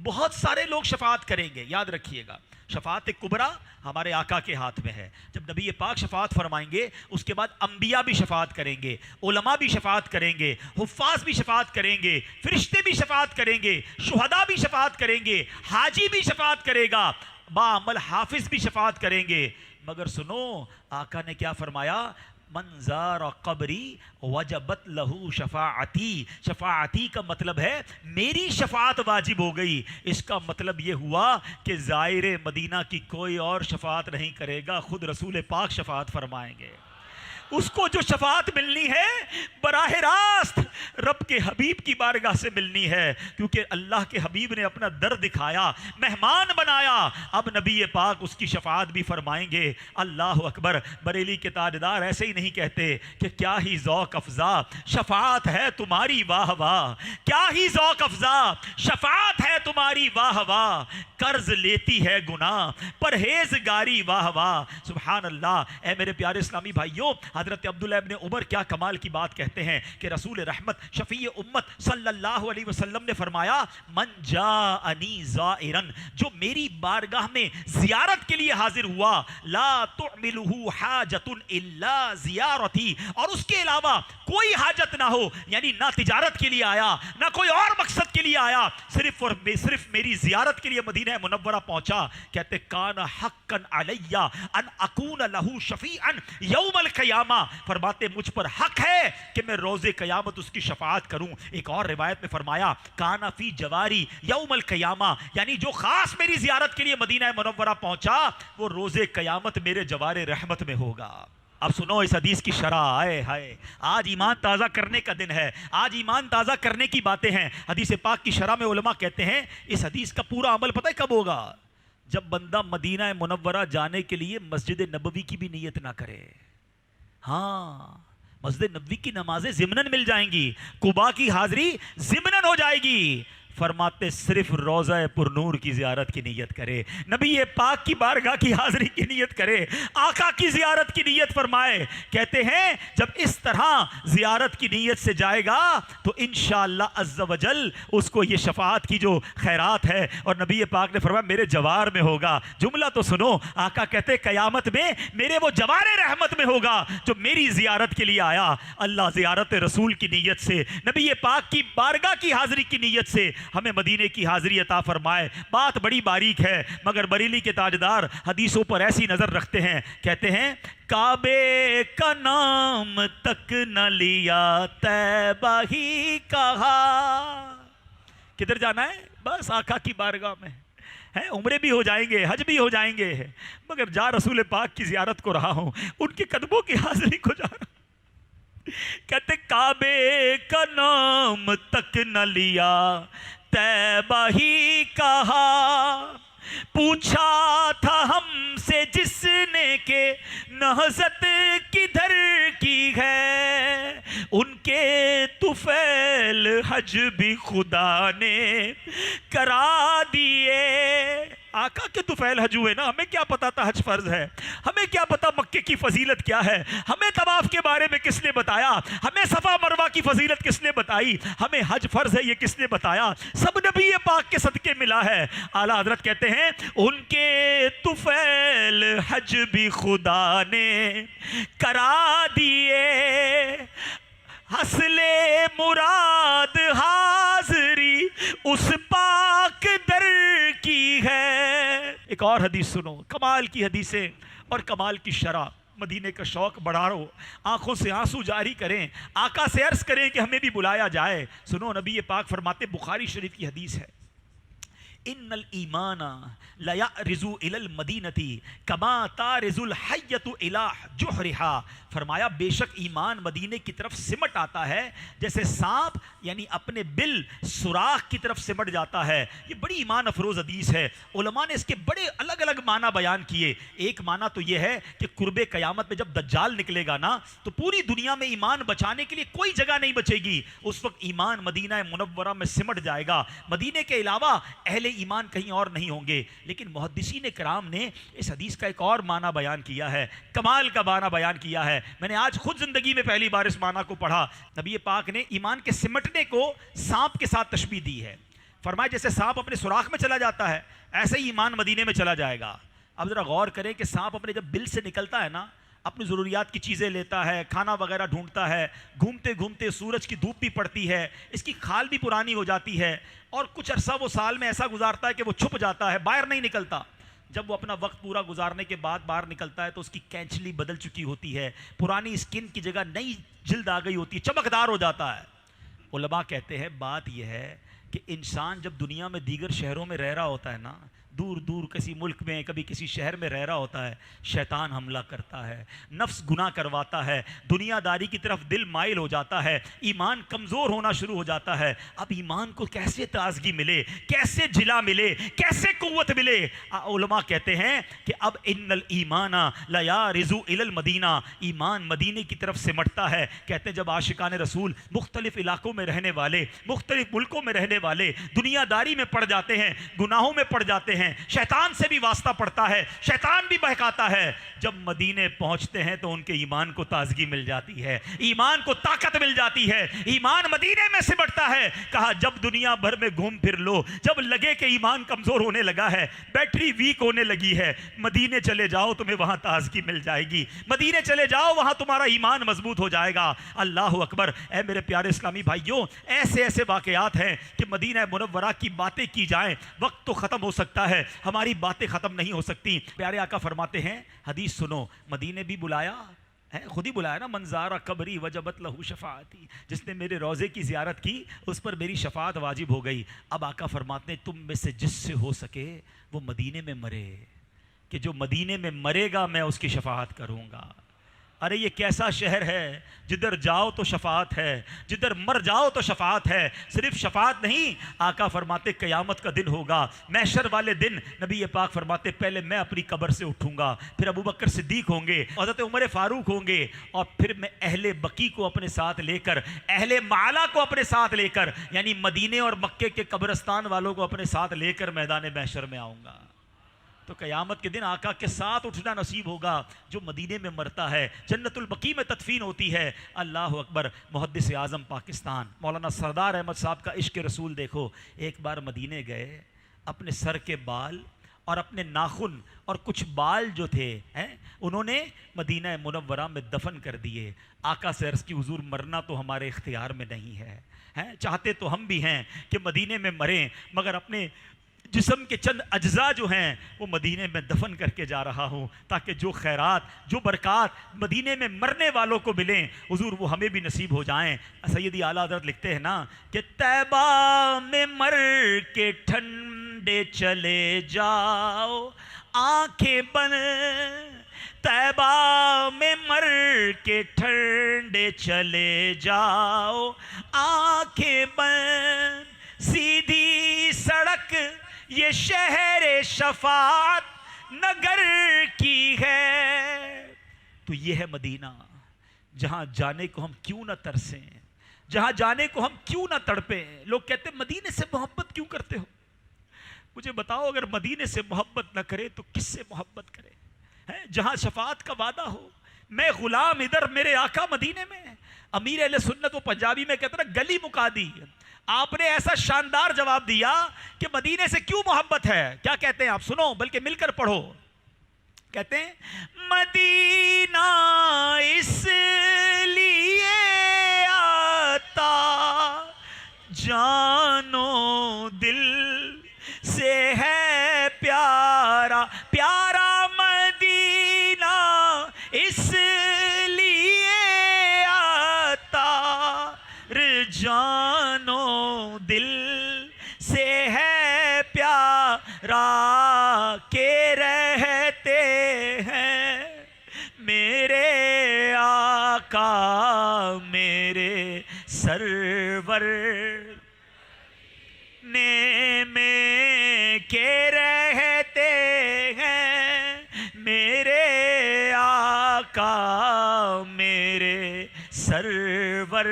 بہت سارے لوگ شفاعت کریں گے، یاد رکھیے گا، شفاعت کبریٰ ہمارے آقا کے ہاتھ میں ہے۔ جب نبی پاک شفاعت فرمائیں گے اس کے بعد انبیاء بھی شفاعت کریں گے، علماء بھی شفاعت کریں گے، حفاظ بھی شفاعت کریں گے، فرشتے بھی شفاعت کریں گے، شہداء بھی شفاعت کریں گے، حاجی بھی شفاعت کرے گا، باعمل حافظ بھی شفاعت کریں گے۔ مگر سنو، آقا نے کیا فرمایا، من زار قبری وجبت لہو شفاعتی، شفاعتی کا مطلب ہے میری شفاعت واجب ہو گئی۔ اس کا مطلب یہ ہوا کہ زائر مدینہ کی کوئی اور شفاعت نہیں کرے گا، خود رسول پاک شفاعت فرمائیں گے۔ اس کو جو شفاعت ملنی ہے براہ راست رب کے حبیب کی بارگاہ سے ملنی ہے، کیونکہ اللہ کے حبیب نے اپنا در دکھایا، مہمان بنایا، اب نبی پاک اس کی شفاعت بھی فرمائیں گے۔ اللہ اکبر۔ بریلی کے تاجدار ایسے ہی نہیں کہتے کہ کیا ہی ذوق افزا شفاعت ہے تمہاری واہ واہ، کیا ہی ذوق افزا شفاعت ہے تمہاری واہ واہ، قرض لیتی ہے گناہ پرہیزگاری واہ واہ۔ سبحان اللہ۔ اے میرے پیارے اسلامی بھائیوں، حضرت عبداللہ ابن عمر کیا کمال کی بات کہتے ہیں کہ رسول رحمت شفیع امت صلی اللہ علیہ وسلم نے فرمایا، من جاءنی زائرن، جو میری بارگاہ میں زیارت کے لیے حاضر ہوا، لا تعملہ حاجت الا زیارتی، اور اس کے علاوہ کوئی حاجت نہ ہو، یعنی نہ تجارت کے لیے آیا نہ کوئی اور مقصد کے لیے آیا، صرف اور صرف میری زیارت کے لیے مدینہ منورہ پہنچا، کہتے کان حقا علی ان اکون لہ شفیعا یوم القیامہ، فرماتے مجھ پر حق ہے کہ میں روز قیامت اس کی شفاعت کروں۔ ایک اور روایت میں فرمایا کانا فی جواری یوم القیامہ، یعنی جو خاص میری زیارت کے لیے مدینہ منورہ پہنچا وہ روز قیامت میرے جوار رحمت میں ہوگا۔ اب سنو اس حدیث کی شرح، آئے ہائے، آج ایمان تازہ کرنے کا دن ہے، آج ایمان تازہ کرنے کی باتیں ہیں۔ حدیث پاک کی شرح میں علماء کہتے ہیں اس حدیث کا پورا عمل پتہ ہے کب ہوگا؟ جب بندہ مدینہ منورہ جانے کے لیے مسجد نبوی کی بھی نیت نہ کرے. ہاں مسجد نبوی کی نمازیں ضمناً مل جائیں گی, قباء کی حاضری ضمناً ہو جائے گی. فرماتے صرف روضہ پر نور کی زیارت کی نیت کرے, نبی پاک کی بارگاہ کی حاضری کی نیت کرے, آقا کی زیارت کی نیت فرمائے. کہتے ہیں جب اس طرح زیارت کی نیت سے جائے گا تو انشاءاللہ عز و جل اس کو یہ شفاعت کی جو خیرات ہے, اور نبی پاک نے فرمایا میرے جوار میں ہوگا. جملہ تو سنو, آقا کہتے قیامت میں میرے وہ جوار رحمت میں ہوگا جو میری زیارت کے لیے آیا. اللہ زیارت رسول کی نیت سے, نبی پاک کی بارگاہ کی حاضری کی نیت سے ہمیں مدینے کی حاضری عطا فرمائے. بات بڑی باریک ہے مگر بریلی کے تاجدار حدیثوں پر ایسی نظر رکھتے ہیں. کہتے ہیں کعبے کا نام تک نہ لیا طیبہ ہی کہا. کدھر جانا ہے؟ بس آقا کی بارگاہ میں ہے. عمرے بھی ہو جائیں گے, حج بھی ہو جائیں گے, مگر جا رسول پاک کی زیارت کو رہا ہوں, ان کے قدموں کی حاضری کو جا رہا ہوں. کہتے کعبے کا نام تک نہ لیا طیبہ ہی کہا. پوچھا تھا ہم سے جس نے کہ نہضت کدھر کی ہے, ان کے طفیل حج بھی خدا نے کرا دیے. آقا کے طفیل حج ہوئے نا, ہمیں کیا پتا تھا حج فرض ہے, ہمیں کیا پتا مکے کی فضیلت کیا ہے, ہمیں طواف کے بارے میں کس نے بتایا, ہمیں صفا مروہ کی فضیلت کس نے بتائی, ہمیں حج فرض ہے یہ کس نے بتایا. سب نبی پاک کے صدقے ملا ہے. اعلیٰ حضرت کہتے ہیں ان کے طفیل حج بھی خدا نے کرا دیے. حاصل مراد حاضری اس پاک در کی ہے. ایک اور حدیث سنو, کمال کی حدیثیں اور کمال کی شرح. مدینے کا شوق بڑھاؤ, آنکھوں سے آنسو جاری کریں, آقا سے عرض کریں کہ ہمیں بھی بلایا جائے. سنو نبی پاک فرماتے, بخاری شریف کی حدیث ہے, ان الایمان لیعرض الی المدینۃ کما تعرض الحیۃ الی جحرھا. فرمایا بے شک ایمان مدینے کی طرف سمٹ آتا ہے جیسے سانپ یعنی اپنے بل سوراخ کی طرف سمٹ جاتا ہے. یہ بڑی ایمان افروز حدیث ہے. علماء نے اس کے بڑے الگ الگ معنی بیان کیے. ایک معنی تو یہ ہے کہ قرب قیامت میں جب دجال نکلے گا نا تو پوری دنیا میں ایمان بچانے کے لیے کوئی جگہ نہیں بچے گی. اس وقت ایمان مدینہ منورہ میں سمٹ جائے گا. مدینے کے علاوہ اہل ایمان کہیں اور نہیں ہوں گے. لیکن محدثین کرام نے اس حدیث کا ایک اور معنی بیان کیا ہے, کمال کا معنی بیان کیا ہے. میں نے آج خود زندگی میں پہلی بار اس معنی کو پڑھا. نبی پاک نے ایمان کے سمٹنے کو سانپ کے ساتھ تشبیہ دی ہے. فرمایا جیسے سانپ اپنے سوراخ میں چلا جاتا ہے ایسے ہی ایمان مدینے میں چلا جائے گا. اب ذرا غور کریں کہ سانپ اپنے جب بل سے نکلتا ہے نا, اپنی ضروریات کی چیزیں لیتا ہے, کھانا وغیرہ ڈھونڈتا ہے, گھومتے گھومتے سورج کی دھوپ بھی پڑتی ہے, اس کی کھال بھی پرانی ہو جاتی ہے, اور کچھ عرصہ وہ سال میں ایسا گزارتا ہے کہ وہ چھپ جاتا ہے, باہر نہیں نکلتا. جب وہ اپنا وقت پورا گزارنے کے بعد باہر نکلتا ہے تو اس کی کینچلی بدل چکی ہوتی ہے, پرانی اسکن کی جگہ نئی جلد آ گئی ہوتی ہے, چمکدار ہو جاتا ہے. علماء کہتے ہیں بات یہ ہے کہ انسان جب دنیا میں دیگر شہروں میں رہ رہا ہوتا ہے نا, دور دور کسی ملک میں کبھی کسی شہر میں رہ رہا ہوتا ہے, شیطان حملہ کرتا ہے, نفس گناہ کرواتا ہے, دنیا داری کی طرف دل مائل ہو جاتا ہے, ایمان کمزور ہونا شروع ہو جاتا ہے. اب ایمان کو کیسے تازگی ملے, کیسے جلا ملے, کیسے قوت ملے؟ علماء کہتے ہیں کہ اب ان الایمان لیعرض الی المدینہ, ایمان مدینے کی طرف سمٹتا ہے. کہتے ہیں جب عاشقان رسول مختلف علاقوں میں رہنے والے, مختلف ملکوں میں رہنے والے دنیا داری میں پڑ جاتے ہیں, گناہوں میں پڑ جاتے ہیں, شیطان سے بھی واسطہ پڑتا ہے, شیطان بھی بہکاتا ہے, جب مدینے پہنچتے ہیں تو ان کے ایمان کو تازگی مل جاتی ہے, ایمان کو طاقت مل جاتی ہے, ایمان مدینے میں سمٹتا ہے. کہا جب دنیا بھر میں گھوم پھر لو, جب لگے کہ ایمان کمزور ہونے لگا ہے, بیٹری ویک ہونے لگی ہے, مدینے چلے جاؤ, تمہیں وہاں تازگی مل جائے گی. مدینے چلے جاؤ, وہاں تمہارا ایمان مضبوط ہو جائے گا. اللہ اکبر. اے میرے پیارے اسلامی بھائیوں, ایسے ایسے واقعات ہیں کہ مدینہ منورہ کی باتیں کی جائیں وقت تو ختم ہو سکتا ہے, ہماری باتیں ختم نہیں ہو سکتی. پیارے آقا فرماتے ہیں, حدیث سنو, مدینے بھی بلایا ہے, خود ہی بلایا نا, من زار قبری وجبت لہو شفاعتی, جس نے میرے روزے کی زیارت کی اس پر میری شفاعت واجب ہو گئی. اب آقا فرماتے ہیں تم میں سے جس سے ہو سکے وہ مدینے میں مرے, کہ جو مدینے میں مرے گا میں اس کی شفاعت کروں گا. ارے یہ کیسا شہر ہے جدھر جاؤ تو شفاعت ہے، جدھر مر جاؤ تو شفاعت ہے۔ صرف شفاعت نہیں، آقا فرماتے قیامت کا دن ہوگا، محشر والے دن نبی پاک فرماتے پہلے میں اپنی قبر سے اٹھوں گا، پھر ابو بکر صدیق ہوں گے، حضرت عمر فاروق ہوں گے، اور پھر میں اہل بقی کو اپنے ساتھ لے کر، اہل معلا کو اپنے ساتھ لے کر، یعنی مدینے اور مکے کے قبرستان والوں کو اپنے ساتھ لے کر میدان محشر میں آؤں گا۔ تو قیامت کے دن آقا کے ساتھ اٹھنا نصیب ہوگا جو مدینے میں مرتا ہے، جنت البقیع میں تدفین ہوتی ہے۔ اللہ اکبر۔ محدث اعظم پاکستان مولانا سردار احمد صاحب کا عشق رسول دیکھو، ایک بار مدینے گئے، اپنے سر کے بال اور اپنے ناخن اور کچھ بال جو تھے انہوں نے مدینہ منورہ میں دفن کر دیے۔ آقا سے عرض کی حضور مرنا تو ہمارے اختیار میں نہیں ہے، چاہتے تو ہم بھی ہیں کہ مدینے میں مریں، مگر اپنے جسم کے چند اجزاء جو ہیں وہ مدینے میں دفن کر کے جا رہا ہوں، تاکہ جو خیرات جو برکات مدینے میں مرنے والوں کو ملیں حضور وہ ہمیں بھی نصیب ہو جائیں۔ سیدی اعلیٰ حضرت لکھتے ہیں نا کہ طیبہ میں مر کے ٹھنڈے چلے جاؤ آنکھیں بند، طیبہ میں مر کے ٹھنڈے چلے جاؤ آنکھیں بند، سیدھی سڑک یہ شہر شفاعت نگر کی ہے۔ تو یہ ہے مدینہ جہاں جانے کو ہم کیوں نہ ترسیں، جہاں جانے کو ہم کیوں نہ تڑپیں۔ لوگ کہتے ہیں مدینے سے محبت کیوں کرتے ہو؟ مجھے بتاؤ اگر مدینے سے محبت نہ کرے تو کس سے محبت کرے؟ جہاں شفاعت کا وعدہ ہو، میں غلام ادھر میرے آقا مدینے میں۔ امیر اہل سنت وہ پنجابی میں کہتا نا گلی مکا دی۔ آپ نے ایسا شاندار جواب دیا کہ مدینے سے کیوں محبت ہے۔ کیا کہتے ہیں آپ سنو، بلکہ مل کر پڑھو۔ کہتے ہیں مدینہ اس لیے آتا جانو دل سے ہے پیارا، پیارا مدینہ اس لیے آتا جانو دل سے ہے پیارا، کے رہتے ہیں میرے آقا میرے سرور نے میں کے رہتے ہیں میرے آقا میرے سرور۔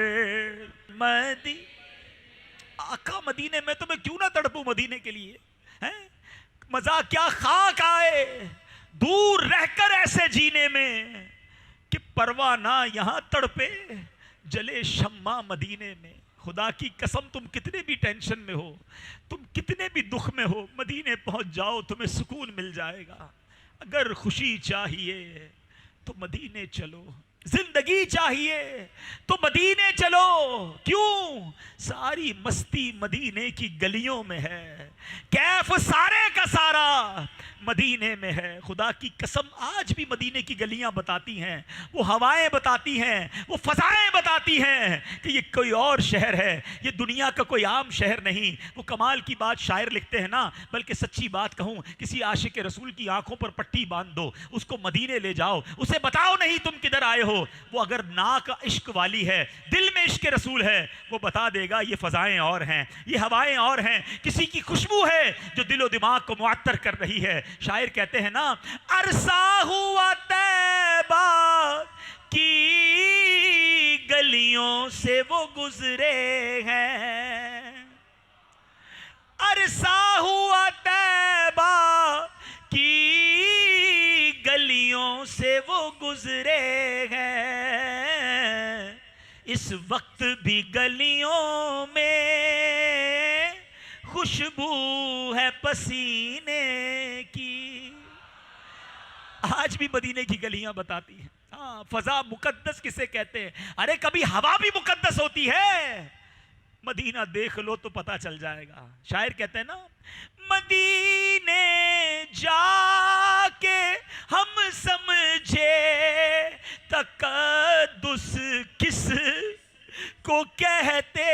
آقا مدینے میں تو میں کیوں نہ تڑپوں مدینے کے لیے، مزہ کیا خاک آئے دور رہ کر ایسے جینے میں کہ پروانہ یہاں تڑپے جلے شمع مدینے میں۔ خدا کی قسم تم کتنے بھی ٹینشن میں ہو، تم کتنے بھی دکھ میں ہو، مدینے پہنچ جاؤ تمہیں سکون مل جائے گا۔ اگر خوشی چاہیے تو مدینے چلو، زندگی چاہیے تو مدینے چلو، کیوں؟ ساری مستی مدینے کی گلیوں میں ہے، کیف سارے کا سارا مدینے میں ہے۔ خدا کی قسم آج بھی مدینے کی گلیاں بتاتی ہیں، وہ ہوائیں بتاتی ہیں، وہ فضائیں بتاتی ہیں کہ یہ کوئی اور شہر ہے، یہ دنیا کا کوئی عام شہر نہیں۔ وہ کمال کی بات شاعر لکھتے ہیں نا، بلکہ سچی بات کہوں، کسی عاشق رسول کی آنکھوں پر پٹی باندھ دو، اس کو مدینے لے جاؤ، اسے بتاؤ نہیں تم کدھر آئے ہو، وہ اگر ناک عشق والی ہے، دل میں عشق رسول ہے، وہ بتا دے گا یہ فضائیں اور ہیں، یہ ہوائیں اور ہیں، کسی کی خوشبو ہے جو دل و دماغ کو معطر کر رہی ہے۔ شاعر کہتے ہیں نا عرصہ ہوا طیبہ کی گلیوں سے وہ گزرے ہیں، عرصہ ہوا طیبہ کی گلیوں سے وہ گزرے ہیں، اس وقت بھی گلیوں میں خوشبو ہے پسینے کی۔ آج بھی مدینے کی گلیاں بتاتی ہیں، ہاں فضا مقدس کسے کہتے ہیں؟ ارے کبھی ہوا بھی مقدس ہوتی ہے، مدینہ دیکھ لو تو پتہ چل جائے گا۔ شاعر کہتے ہیں نا مدینے جا کے ہم سمجھے تقدس کس کو کہتے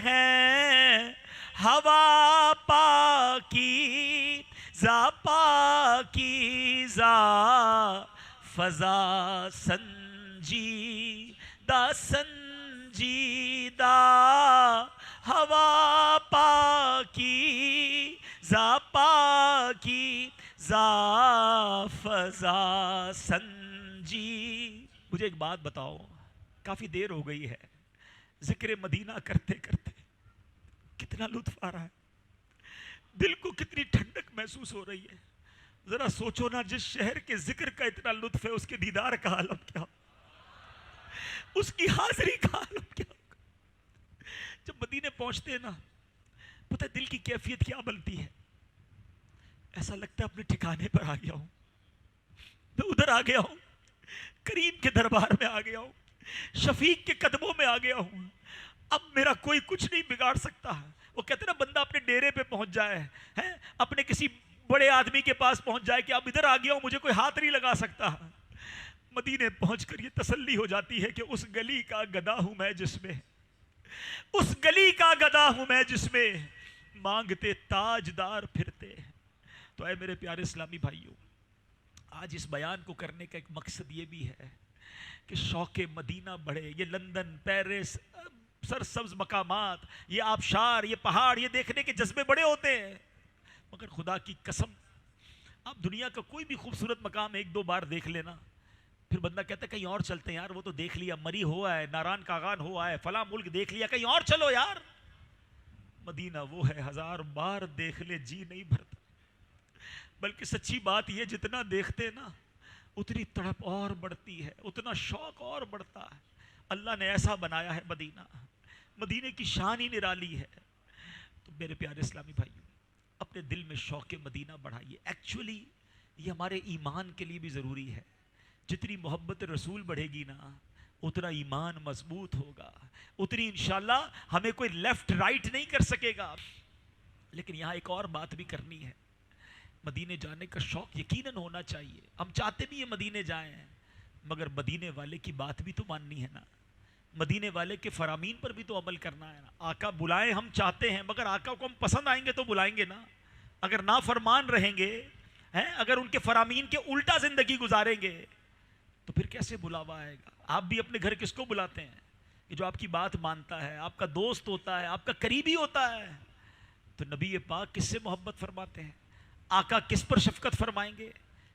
ہیں، ہوا پاکی پاکیزہ فضا سنجیدہ سنجیدہ ہوا پاکی زا فضا سنجی. مجھے ایک بات بتاؤ، کافی دیر ہو گئی ہے، ذکر مدینہ کرتے کرتے کتنا لطف آ رہا ہے، دل کو کتنی ٹھنڈک محسوس ہو رہی ہے. ذرا سوچو نا، جس شہر کے ذکر کا اتنا لطف ہے، اس کے دیدار کا عالم کیا ہو، اس کی حاضری کا عالم کیا ہوگا. جب مدینے پہنچتے ہیں نا، پتہ ہے دل کی کیفیت کیا بنتی ہے؟ ایسا لگتا ہے اپنے ٹھکانے پر آ گیا ہوں، میں ادھر آ گیا ہوں، کریم کے دربار میں آ گیا ہوں، شفیق کے قدموں میں آ گیا ہوں، اب میرا کوئی کچھ نہیں بگاڑ سکتا. وہ کہتے ہیں نا، بندہ اپنے ڈیرے پہ پہنچ جائے، اپنے کسی بڑے آدمی کے پاس پہنچ جائے کہ اب ادھر آ گیا ہوں، مجھے کوئی ہاتھ نہیں لگا سکتا. مدینے پہنچ کر یہ تسلی ہو جاتی ہے کہ اس گلی کا گدا ہوں میں جس میں، اس گلی کا گدا ہوں میں جس میں مانگتے تاجدار پھرتے. تو اے میرے پیارے اسلامی بھائیوں، آج اس بیان کو کرنے کا ایک مقصد یہ بھی ہے کہ شوق مدینہ بڑھے. یہ لندن، پیرس، سرسبز مقامات، یہ آبشار، یہ پہاڑ، یہ دیکھنے کے جذبے بڑے ہوتے ہیں، مگر خدا کی قسم آپ دنیا کا کوئی بھی خوبصورت مقام ایک دو بار دیکھ لینا، پھر بندہ کہتا ہے کہیں اور چلتے ہیں یار، وہ تو دیکھ لیا، مری ہوا ہے، ناران کاغان ہوا ہے، فلاں ملک دیکھ لیا، کہیں اور چلو یار. مدینہ وہ ہے 1000 بار دیکھ لے جی نہیں بھرتا. بلکہ سچی بات یہ، جتنا دیکھتے نا اتنی تڑپ اور بڑھتی ہے، اتنا شوق اور بڑھتا ہے. اللہ نے ایسا بنایا ہے مدینہ، مدینے کی شان ہی نرالی ہے. تو میرے پیارے اسلامی بھائیوں، اپنے دل میں شوق مدینہ بڑھائیے. ایکچولی یہ ہمارے ایمان کے لیے بھی ضروری ہے. جتنی محبت رسول بڑھے گی نا، اتنا ایمان مضبوط ہوگا، اتنی انشاءاللہ ہمیں کوئی لیفٹ رائٹ نہیں کر سکے گا. لیکن یہاں ایک اور بات بھی کرنی ہے. مدینے جانے کا شوق یقیناً ہونا چاہیے، ہم چاہتے بھی یہ مدینے جائیں، مگر مدینے والے کی بات بھی تو ماننی ہے نا، مدینے والے کے فرامین پر بھی تو عمل کرنا ہے نا. آقا بلائیں ہم چاہتے ہیں، مگر آقا کو ہم پسند آئیں گے تو بلائیں گے نا. اگر نافرمان رہیں گے، اگر ان کے فرامین کے الٹا زندگی گزاریں گے، تو پھر کیسے بلاوا آئے گا؟ آپ بھی اپنے گھر کس کو بلاتے ہیں؟ کہ جو آپ کی بات مانتا ہے، آپ کا دوست ہوتا ہے، آپ کا قریبی ہوتا ہے. تو نبی پاک کس سے محبت فرماتے ہیں؟ آقا کس پر شفقت فرمائیں گے؟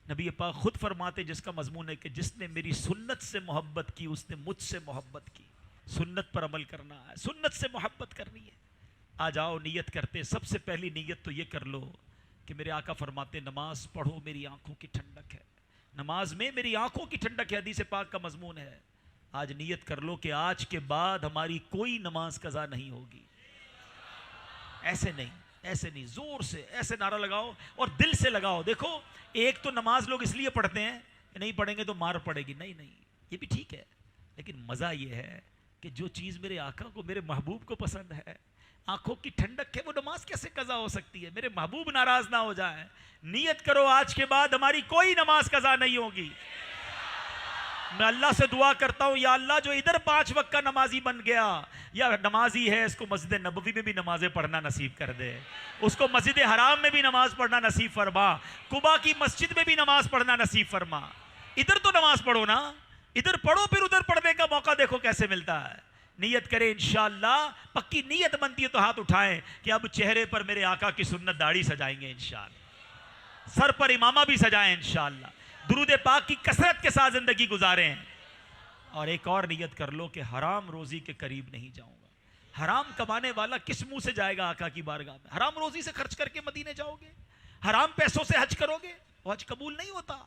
نبی پاک خود فرماتے، جس کا مضمون ہے کہ جس نے میری سنت سے محبت کی اس نے مجھ سے محبت کی. سنت پر عمل کرنا ہے، سنت سے محبت کرنی ہے. آ جاؤ نیت کرتے. سب سے پہلی نیت تو یہ کر لو کہ میرے آقا فرماتے نماز پڑھو میری آنکھوں کی ٹھنڈک ہے، نماز میں میری آنکھوں کی ٹھنڈک ہے، حدیث پاک کا مضمون ہے. آج نیت کر لو کہ آج کے بعد ہماری کوئی نماز قضا نہیں ہوگی. ایسے نہیں، ایسے نہیں، زور سے ایسے نعرہ لگاؤ اور دل سے لگاؤ. دیکھو، ایک تو نماز لوگ اس لیے پڑھتے ہیں کہ نہیں پڑھیں گے تو مار پڑے گی. نہیں نہیں، یہ بھی ٹھیک ہے، لیکن مزہ یہ ہے کہ جو چیز میرے آقا کو، میرے محبوب کو پسند ہے، آنکھوں کی ٹھنڈک ہے، وہ نماز کیسے قضا ہو سکتی ہے؟ میرے محبوب ناراض نہ ہو جائے. نیت کرو آج کے بعد ہماری کوئی نماز قضا نہیں ہوگی. میں اللہ سے دعا کرتا ہوں، یا اللہ جو ادھر 5 وقت کا نمازی بن گیا یا نمازی ہے، اس کو مسجد نبوی میں بھی نمازیں پڑھنا نصیب کر دے، اس کو مسجد حرام میں بھی نماز پڑھنا نصیب فرما، قباء کی مسجد میں بھی نماز پڑھنا نصیب فرما. ادھر تو نماز پڑھو نا، ادھر پڑھو، پھر ادھر پڑھنے کا موقع دیکھو کیسے ملتا ہے. نیت کرے انشاءاللہ، پکی نیت بنتی ہے تو ہاتھ اٹھائیں کہ اب چہرے پر میرے آقا کی سنت داڑھی سجائیں گے انشاءاللہ، سر پر امامہ بھی سجائیں انشاءاللہ، درود پاک کی کثرت کے ساتھ زندگی گزاریں. اور ایک اور نیت کر لو کہ حرام روزی کے قریب نہیں جاؤں گا. حرام کمانے والا کس منہ سے جائے گا آقا کی بارگاہ میں؟ حرام روزی سے خرچ کر کے مدینے جاؤ گے، حرام پیسوں سے حج کرو گے، وہ حج قبول نہیں ہوتا.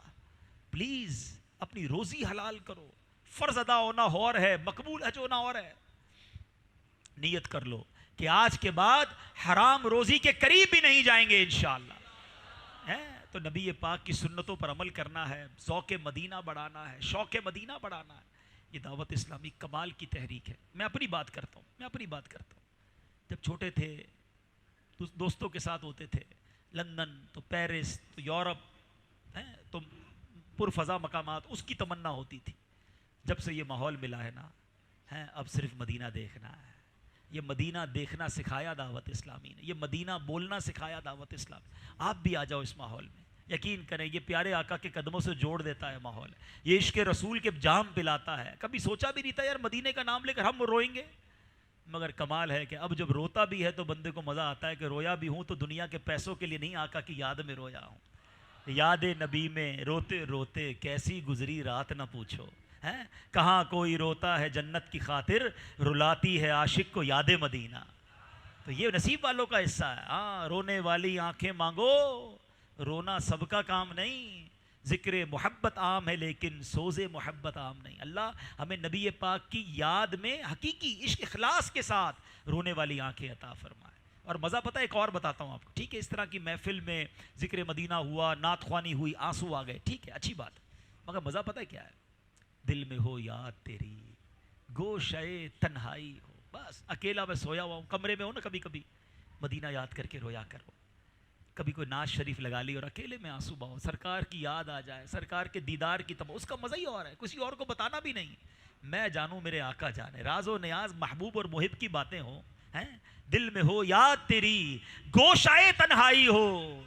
پلیز اپنی روزی حلال کرو. فرض ادا ہونا اور ہے، مقبول حج ہونا اور ہے. نیت کر لو کہ آج کے بعد حرام روزی کے قریب بھی نہیں جائیں گے انشاءاللہ. تو نبی پاک کی سنتوں پر عمل کرنا ہے، ذوق مدینہ بڑھانا ہے، شوق مدینہ بڑھانا ہے. یہ دعوت اسلامی کمال کی تحریک ہے. میں اپنی بات کرتا ہوں، جب چھوٹے تھے دوستوں کے ساتھ ہوتے تھے، لندن تو پیرس تو یورپ، تو پرفضا مقامات، اس کی تمنا ہوتی تھی. جب سے یہ ماحول ملا ہے نا، اب صرف مدینہ دیکھنا ہے. یہ مدینہ دیکھنا سکھایا دعوت اسلامی نے، یہ مدینہ بولنا سکھایا دعوت اسلامی. آپ بھی آ جاؤ اس ماحول میں. یقین کریں یہ پیارے آقا کے قدموں سے جوڑ دیتا ہے ماحول، یہ عشق رسول کے جام پلاتا ہے. کبھی سوچا بھی نہیں تھا یار مدینے کا نام لے کر ہم روئیں گے، مگر کمال ہے کہ اب جب روتا بھی ہے تو بندے کو مزہ آتا ہے کہ رویا بھی ہوں تو دنیا کے پیسوں کے لیے نہیں، آقا کی یاد میں رویا ہوں. یاد نبی میں روتے روتے کیسی گزری رات نہ پوچھو، ہیں کہاں کوئی روتا ہے جنت کی خاطر، رلاتی ہے عاشق کو یاد مدینہ. تو یہ نصیب والوں کا حصہ ہے. ہاں رونے والی آنکھیں مانگو، رونا سب کا کام نہیں. ذکر محبت عام ہے لیکن سوز محبت عام نہیں. اللہ ہمیں نبی پاک کی یاد میں حقیقی عشق اخلاص کے ساتھ رونے والی آنکھیں عطا فرمائے. اور مزہ پتہ ایک اور بتاتا ہوں آپ کو. ٹھیک ہے اس طرح کی محفل میں ذکر مدینہ ہوا، نعت خوانی ہوئی، آنسو آ گئے، ٹھیک ہے اچھی بات، مگر مزہ پتہ ہے کیا ہے؟ دل میں ہو یاد تیری، گوشے تنہائی ہو. بس اکیلا میں سویا ہوا ہوں کمرے میں ہوں نا، کبھی کبھی مدینہ یاد کر کے رویا کرو. کبھی کوئی ناز شریف لگا لی اور اکیلے میں آنسو بہاؤ، سرکار کی یاد آ جائے، سرکار کے دیدار کی تمنا، اس کا مزہ ہی اور ہے، کسی اور کو بتانا بھی نہیں. میں جانوں میرے آقا جانے، راز و نیاز محبوب اور محب کی باتیں ہوں، ہیں دل میں ہو یاد تیری، گوشائے تنہائی ہو،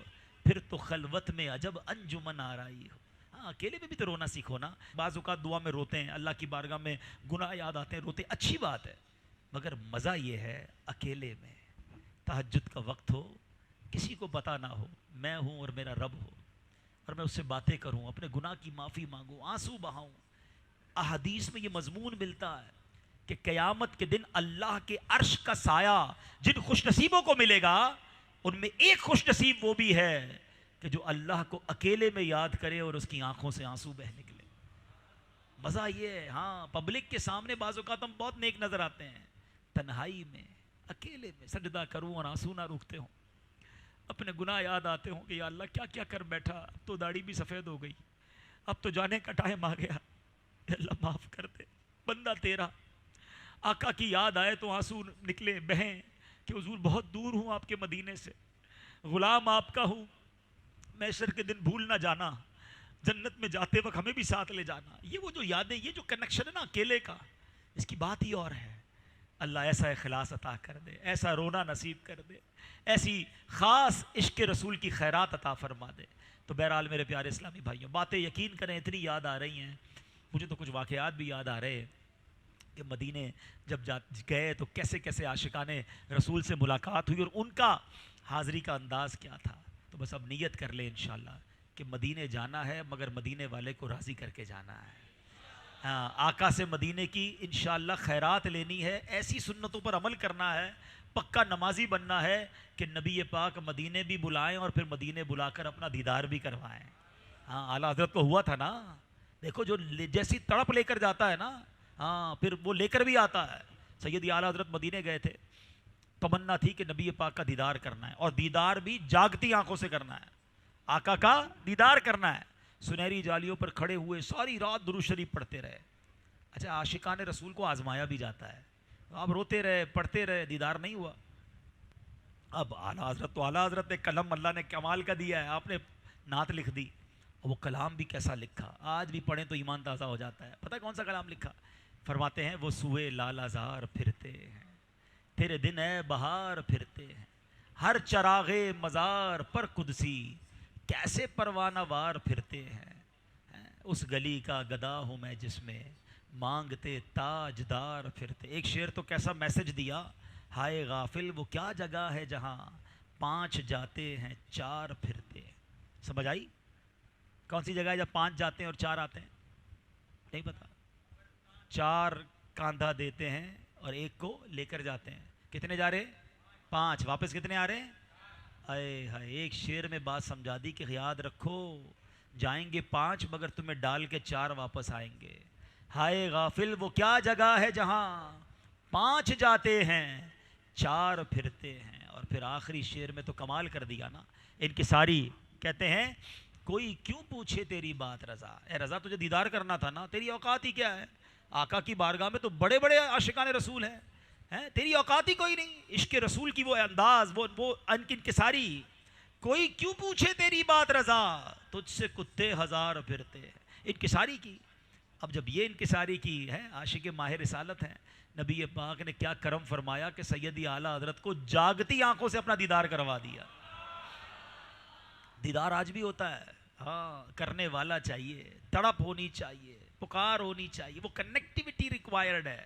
پھر تو خلوت میں عجب انجمن آرائی ہو. ہاں اکیلے میں بھی تو رونا سیکھو نا. بعض اوقات دعا میں روتے ہیں، اللہ کی بارگاہ میں گناہ یاد آتے ہیں روتے، اچھی بات ہے، مگر مزہ یہ ہے اکیلے میں تہجد کا وقت ہو، کسی کو پتہ نہ ہو، میں ہوں اور میرا رب ہو، اور میں اس سے باتیں کروں، اپنے گناہ کی معافی مانگوں، آنسو بہاؤں. احادیث میں یہ مضمون ملتا ہے کہ قیامت کے دن اللہ کے عرش کا سایہ جن خوش نصیبوں کو ملے گا ان میں ایک خوش نصیب وہ بھی ہے کہ جو اللہ کو اکیلے میں یاد کرے اور اس کی آنکھوں سے آنسو بہ نکلے. مزہ یہ ہے. ہاں پبلک کے سامنے بعض اوقات ہم بہت نیک نظر آتے ہیں، تنہائی میں اکیلے میں سجدہ کروں اور آنسو نہ روکتے ہوں، اپنے گناہ یاد آتے ہوں کہ یا اللہ کیا کیا کر بیٹھا، اب تو داڑھی بھی سفید ہو گئی، اب تو جانے کا ٹائم آ گیا، یا اللہ معاف کر دے، بندہ تیرا. آقا کی یاد آئے تو آنسو نکلے بہیں کہ حضور بہت دور ہوں آپ کے مدینے سے، غلام آپ کا ہوں، محشر کے دن بھول نہ جانا، جنت میں جاتے وقت ہمیں بھی ساتھ لے جانا. یہ وہ جو یادیں، یہ جو کنیکشن ہے نا اکیلے کا، اس کی بات ہی اور ہے. اللہ ایسا اخلاص عطا کر دے، ایسا رونا نصیب کر دے، ایسی خاص عشق رسول کی خیرات عطا فرما دے. تو بہرحال میرے پیارے اسلامی بھائیوں، باتیں یقین کریں اتنی یاد آ رہی ہیں، مجھے تو کچھ واقعات بھی یاد آ رہے ہیں کہ مدینے جب گئے تو کیسے کیسے عاشقان رسول سے ملاقات ہوئی اور ان کا حاضری کا انداز کیا تھا. تو بس اب نیت کر لیں انشاءاللہ کہ مدینے جانا ہے، مگر مدینے والے کو راضی کر کے جانا ہے. ہاں آقا سے مدینے کی انشاءاللہ خیرات لینی ہے، ایسی سنتوں پر عمل کرنا ہے، پکا نمازی بننا ہے کہ نبی پاک مدینے بھی بلائیں اور پھر مدینے بلا کر اپنا دیدار بھی کروائیں. ہاں اعلیٰ حضرت کو ہوا تھا نا، دیکھو جو جیسی تڑپ لے کر جاتا ہے نا، ہاں پھر وہ لے کر بھی آتا ہے. سیدی اعلیٰ حضرت مدینے گئے تھے، تمنا تھی کہ نبی پاک کا دیدار کرنا ہے، اور دیدار بھی جاگتی آنکھوں سے کرنا ہے، آقا کا دیدار کرنا ہے. سنہری جالیوں پر کھڑے ہوئے ساری رات درود شریف پڑھتے رہے. اچھا عاشقان رسول کو آزمایا بھی جاتا ہے، آپ روتے رہے پڑھتے رہے، دیدار نہیں ہوا. اب اعلیٰ حضرت تو اعلیٰ حضرت نے قلم اللہ نے کمال کا دیا ہے، آپ نے نعت لکھ دی، اور وہ کلام بھی کیسا لکھا، آج بھی پڑھیں تو ایمان تازہ ہو جاتا ہے. پتہ ہے کون سا کلام لکھا؟ فرماتے ہیں وہ سوئے لال ازار پھرتے ہیں، تیرے دن اے بہار پھرتے ہیں، ہر چراغے مزار پر قدسی کیسے پروانہ وار پھرتے ہیں. اس گلی کا گدا ہوں میں جس میں مانگتے تاجدار پھرتے. ایک شعر تو کیسا میسج دیا، ہائے غافل وہ کیا جگہ ہے جہاں 5 جاتے ہیں 4 پھرتے ہیں. سمجھ آئی؟ کون سی جگہ ہے جب 5 جاتے ہیں اور 4 آتے ہیں؟ نہیں پتا. 4 کاندھا دیتے ہیں اور 1 کو لے کر جاتے ہیں. کتنے جا رہے؟ 5. واپس کتنے آ رہے ہیں؟ اے ہائے ایک شعر میں بات سمجھا دی کہ یاد رکھو جائیں گے 5 مگر تمہیں ڈال کے 4 واپس آئیں گے. ہائے غافل وہ کیا جگہ ہے جہاں 5 جاتے ہیں 4 پھرتے ہیں. اور پھر آخری شعر میں تو کمال کر دیا نا. انکساری کہتے ہیں کوئی کیوں پوچھے تیری بات رضا، اے رضا تجھے دیدار کرنا تھا نا، تیری اوقات ہی کیا ہے؟ آقا کی بارگاہ میں تو بڑے بڑے عاشقان رسول ہیں، تیری اوقات ہی کوئی نہیں. عشق رسول کی وہ انداز، وہ انکساری، کوئی کیوں پوچھے تیری بات رضا، تجھ سے کتے 1000 پھرتے ہیں. انکساری کی. اب جب یہ انکساری کی ہے، عاشق ماہ رسالت ہیں، نبی پاک نے کیا کرم فرمایا کہ سیدی اعلیٰ حضرت کو جاگتی آنکھوں سے اپنا دیدار کروا دیا. دیدار آج بھی ہوتا ہے، ہاں، کرنے والا چاہیے، تڑپ ہونی چاہیے، پکار ہونی چاہیے، وہ کنیکٹیوٹی ریکوائرڈ ہے۔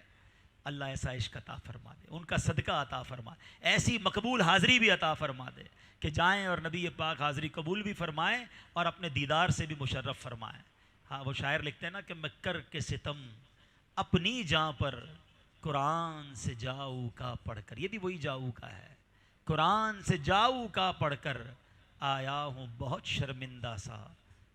اللہ ایسا عشق عطا فرما دے، ان کا صدقہ عطا فرما دے، ایسی مقبول حاضری بھی عطا فرما دے کہ جائیں اور نبی پاک حاضری قبول بھی فرمائیں اور اپنے دیدار سے بھی مشرف فرمائیں۔ ہاں، وہ شاعر لکھتے ہیں نا کہ میں کر کے ستم اپنی جاں پر قرآن سے جاؤ کا پڑھ کر، یہ بھی وہی جاؤ کا ہے، قرآن سے جاؤ کا پڑھ کر آیا ہوں بہت شرمندہ سا،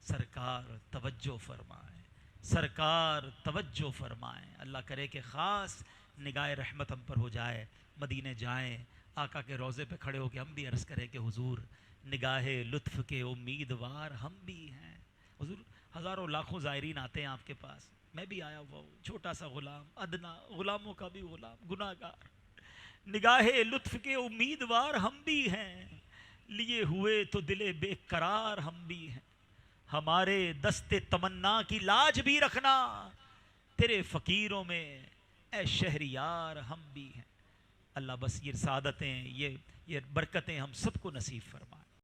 سرکار توجہ فرمائیں، سرکار توجہ فرمائیں۔ اللہ کرے کہ خاص نگاہ رحمت ہم پر ہو جائے، مدینے جائیں، آقا کے روضے پہ کھڑے ہو کے ہم بھی عرض کریں کہ حضور نگاہ لطف کے امیدوار ہم بھی ہیں۔ حضور ہزاروں لاکھوں زائرین آتے ہیں آپ کے پاس، میں بھی آیا ہوا ہوں، چھوٹا سا غلام، ادنا غلاموں کا بھی غلام، گناہ گار، نگاہ لطف کے امیدوار ہم بھی ہیں، لیے ہوئے تو دل بے قرار ہم بھی ہیں، ہمارے دست تمنا کی لاج بھی رکھنا، تیرے فقیروں میں اے شہریار ہم بھی ہیں۔ اللہ بس یہ سعادتیں، یہ برکتیں ہم سب کو نصیب فرمائے۔